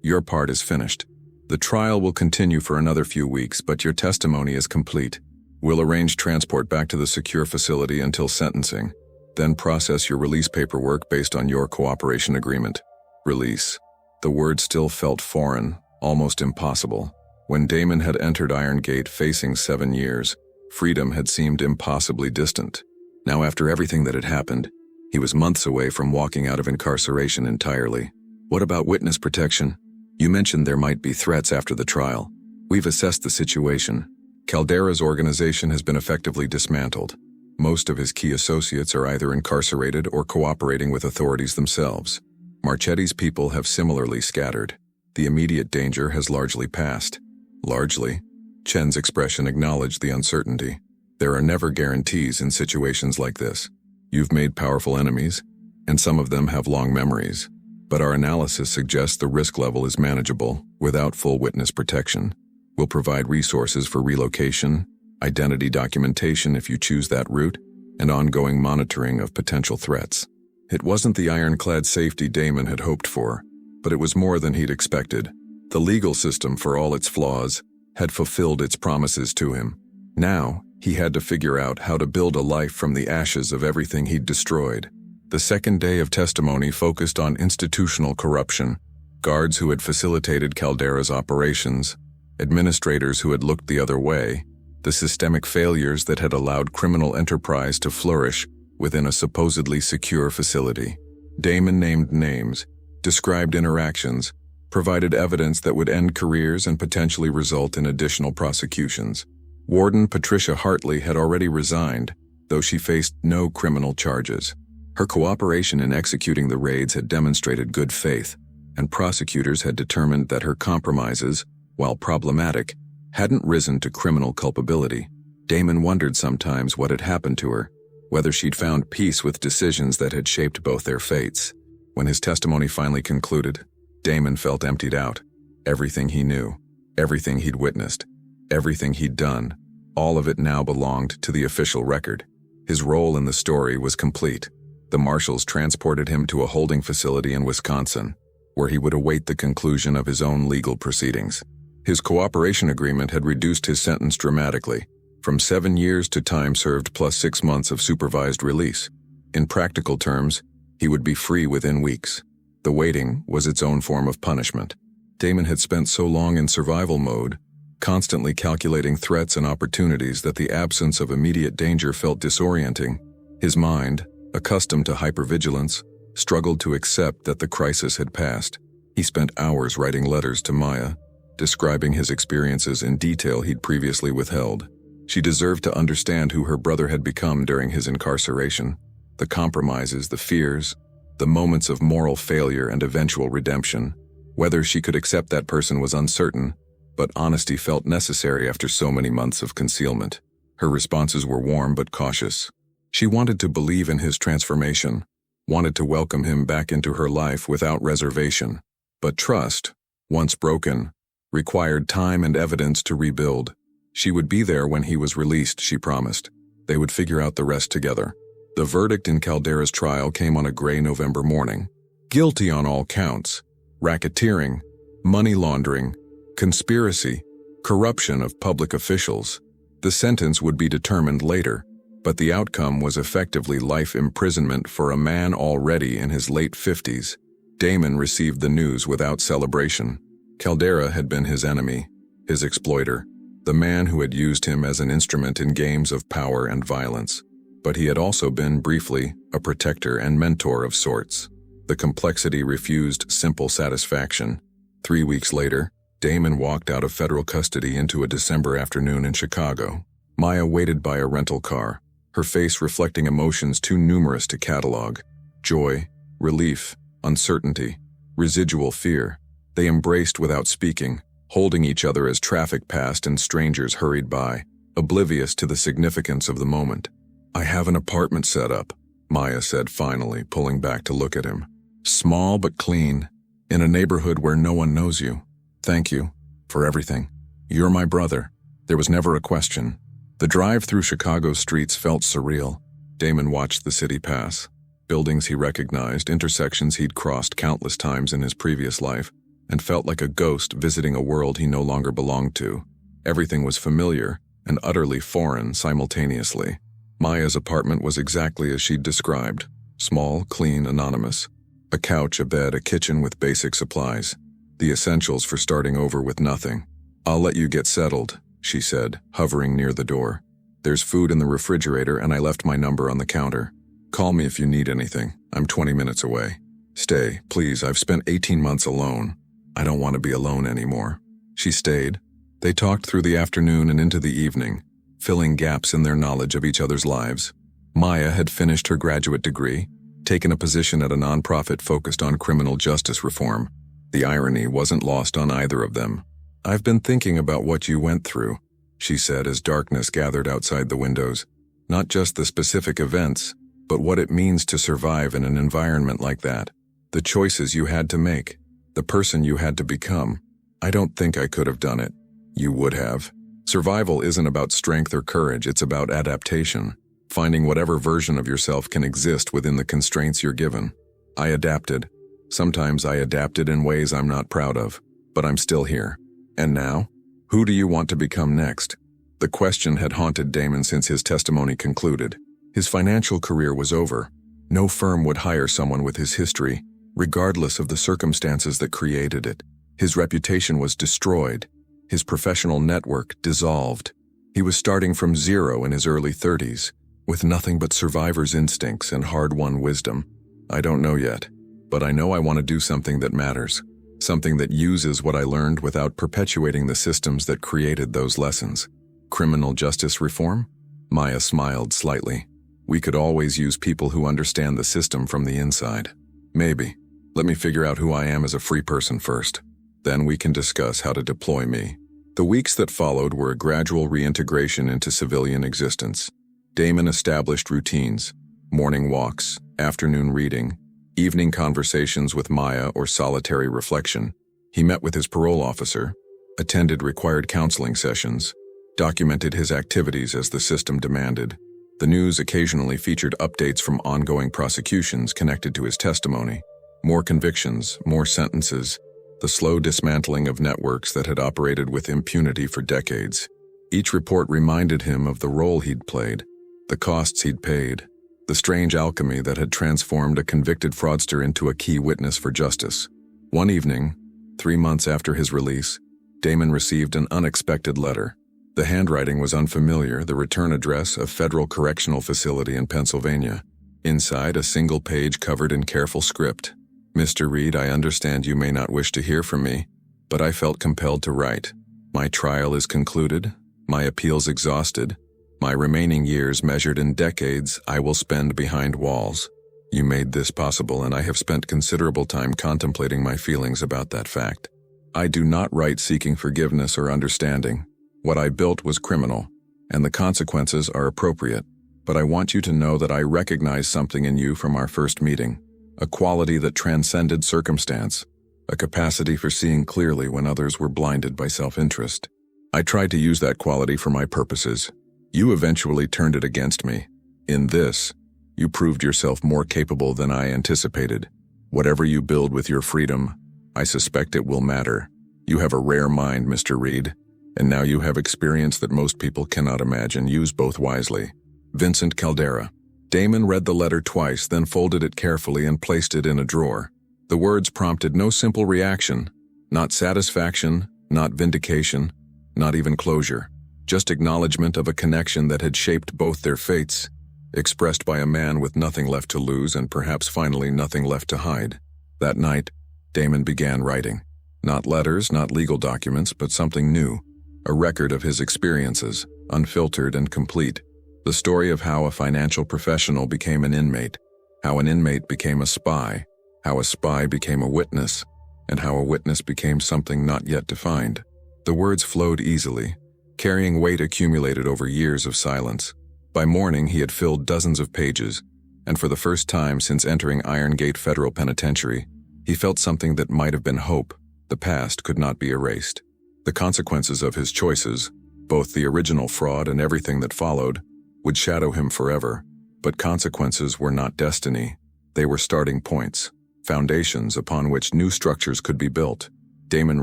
your part is finished. The trial will continue for another few weeks, but your testimony is complete. We'll arrange transport back to the secure facility until sentencing, then process your release paperwork based on your cooperation agreement. Release. The word still felt foreign, almost impossible. When Damon had entered Iron Gate facing 7 years, freedom had seemed impossibly distant. Now, after everything that had happened, he was months away from walking out of incarceration entirely. What about witness protection? You mentioned there might be threats after the trial. We've assessed the situation. Caldera's organization has been effectively dismantled. Most of his key associates are either incarcerated or cooperating with authorities themselves. Marchetti's people have similarly scattered. The immediate danger has largely passed. Largely? Chen's expression acknowledged the uncertainty. There are never guarantees in situations like this. You've made powerful enemies, and some of them have long memories. But our analysis suggests the risk level is manageable without full witness protection. We'll provide resources for relocation, identity documentation if you choose that route, and ongoing monitoring of potential threats. It wasn't the ironclad safety Damon had hoped for, but it was more than he'd expected. The legal system, for all its flaws, had fulfilled its promises to him. Now, he had to figure out how to build a life from the ashes of everything he'd destroyed. The second day of testimony focused on institutional corruption, guards who had facilitated Caldera's operations, administrators who had looked the other way, the systemic failures that had allowed criminal enterprise to flourish within a supposedly secure facility. Damon named names, described interactions, provided evidence that would end careers and potentially result in additional prosecutions. Warden Patricia Hartley had already resigned, though she faced no criminal charges. Her cooperation in executing the raids had demonstrated good faith, and prosecutors had determined that her compromises, while problematic, hadn't risen to criminal culpability. Damon wondered sometimes what had happened to her. whether she'd found peace with decisions that had shaped both their fates. When his testimony finally concluded, Damon felt emptied out. Everything he knew, everything he'd witnessed, everything he'd done, all of it now belonged to the official record. His role in the story was complete. The marshals transported him to a holding facility in Wisconsin, where he would await the conclusion of his own legal proceedings. His cooperation agreement had reduced his sentence dramatically, from 7 years to time served plus 6 months of supervised release. In practical terms, he would be free within weeks. The waiting was its own form of punishment. Damon had spent so long in survival mode, constantly calculating threats and opportunities, that the absence of immediate danger felt disorienting. His mind, accustomed to hypervigilance, struggled to accept that the crisis had passed. He spent hours writing letters to Maya, describing his experiences in detail he'd previously withheld. She deserved to understand who her brother had become during his incarceration, the compromises, the fears, the moments of moral failure and eventual redemption. Whether she could accept that person was uncertain, but honesty felt necessary after so many months of concealment. Her responses were warm but cautious. She wanted to believe in his transformation, wanted to welcome him back into her life without reservation. But trust, once broken, required time and evidence to rebuild. She would be there when he was released, she promised. They would figure out the rest together. The verdict in Caldera's trial came on a gray November morning. Guilty on all counts: racketeering, money laundering, conspiracy, corruption of public officials. The sentence would be determined later, but the outcome was effectively life imprisonment for a man already in his late 50s. Damon received the news without celebration. Caldera had been his enemy, his exploiter, the man who had used him as an instrument in games of power and violence. But he had also been, briefly, a protector and mentor of sorts. The complexity refused simple satisfaction. 3 weeks later, Damon walked out of federal custody into a December afternoon in Chicago. Maya waited by a rental car, her face reflecting emotions too numerous to catalog: joy, relief, uncertainty, residual fear. They embraced without speaking, holding each other as traffic passed and strangers hurried by, oblivious to the significance of the moment. "I have an apartment set up," Maya said finally, pulling back to look at him. "Small but clean, in a neighborhood where no one knows you. Thank you for everything. You're my brother." There was never a question. The drive through Chicago's streets felt surreal. Damon watched the city pass. Buildings he recognized, intersections he'd crossed countless times in his previous life, and felt like a ghost visiting a world he no longer belonged to. Everything was familiar and utterly foreign simultaneously. Maya's apartment was exactly as she'd described: small, clean, anonymous. A couch, a bed, a kitchen with basic supplies. The essentials for starting over with nothing. "I'll let you get settled," she said, hovering near the door. "There's food in the refrigerator and I left my number on the counter. Call me if you need anything. I'm 20 minutes away. Stay, please. I've spent 18 months alone. I don't want to be alone anymore." She stayed. They talked through the afternoon and into the evening, filling gaps in their knowledge of each other's lives. Maya had finished her graduate degree, taken a position at a nonprofit focused on criminal justice reform. The irony wasn't lost on either of them. "I've been thinking about what you went through," she said as darkness gathered outside the windows. "Not just the specific events, but what it means to survive in an environment like that. The choices you had to make, the person you had to become. I don't think I could have done it. You would have. Survival isn't about strength or courage, it's about adaptation, finding whatever version of yourself can exist within the constraints you're given. I adapted. Sometimes I adapted in ways I'm not proud of, but I'm still here. And now? Who do you want to become next?" The question had haunted Damon since his testimony concluded. His financial career was over. No firm would hire someone with his history, regardless of the circumstances that created it. His reputation was destroyed. His professional network dissolved. He was starting from zero in his early 30s, with nothing but survivor's instincts and hard-won wisdom. "I don't know yet, but I know I want to do something that matters, something that uses what I learned without perpetuating the systems that created those lessons." "Criminal justice reform?" Maya smiled slightly. "We could always use people who understand the system from the inside." "Maybe. Let me figure out who I am as a free person first. Then we can discuss how to deploy me." The weeks that followed were a gradual reintegration into civilian existence. Damon established routines: morning walks, afternoon reading, evening conversations with Maya or solitary reflection. He met with his parole officer, attended required counseling sessions, documented his activities as the system demanded. The news occasionally featured updates from ongoing prosecutions connected to his testimony. More convictions, more sentences, the slow dismantling of networks that had operated with impunity for decades. Each report reminded him of the role he'd played, the costs he'd paid, the strange alchemy that had transformed a convicted fraudster into a key witness for justice. One evening, 3 months after his release, Damon received an unexpected letter. The handwriting was unfamiliar, the return address a federal correctional facility in Pennsylvania. Inside, a single page covered in careful script. "Mr. Reed, I understand you may not wish to hear from me, but I felt compelled to write. My trial is concluded, my appeals exhausted, my remaining years measured in decades I will spend behind walls. You made this possible, and I have spent considerable time contemplating my feelings about that fact. I do not write seeking forgiveness or understanding. What I built was criminal, and the consequences are appropriate. But I want you to know that I recognize something in you from our first meeting, a quality that transcended circumstance, a capacity for seeing clearly when others were blinded by self-interest. I tried to use that quality for my purposes. You eventually turned it against me. In this, you proved yourself more capable than I anticipated. Whatever you build with your freedom, I suspect it will matter. You have a rare mind, Mr. Reed. And now you have experience that most people cannot imagine. Use both wisely. Vincent Caldera." Damon read the letter twice, then folded it carefully and placed it in a drawer. The words prompted no simple reaction, not satisfaction, not vindication, not even closure, just acknowledgement of a connection that had shaped both their fates, expressed by a man with nothing left to lose and perhaps finally nothing left to hide. That night, Damon began writing. Not letters, not legal documents, but something new. A record of his experiences, unfiltered and complete. The story of how a financial professional became an inmate, how an inmate became a spy, how a spy became a witness, and how a witness became something not yet defined. The words flowed easily, carrying weight accumulated over years of silence. By morning, he had filled dozens of pages, and for the first time since entering Iron Gate Federal Penitentiary, he felt something that might have been hope. The past could not be erased. The consequences of his choices, both the original fraud and everything that followed, would shadow him forever. But consequences were not destiny. They were starting points, foundations upon which new structures could be built. Damon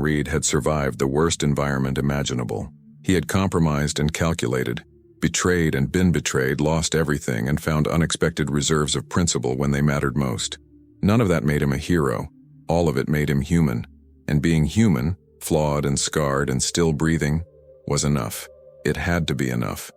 Reed had survived the worst environment imaginable. He had compromised and calculated, betrayed and been betrayed, lost everything, and found unexpected reserves of principle when they mattered most. None of that made him a hero. All of it made him human. And being human, flawed and scarred and still breathing, was enough. It had to be enough.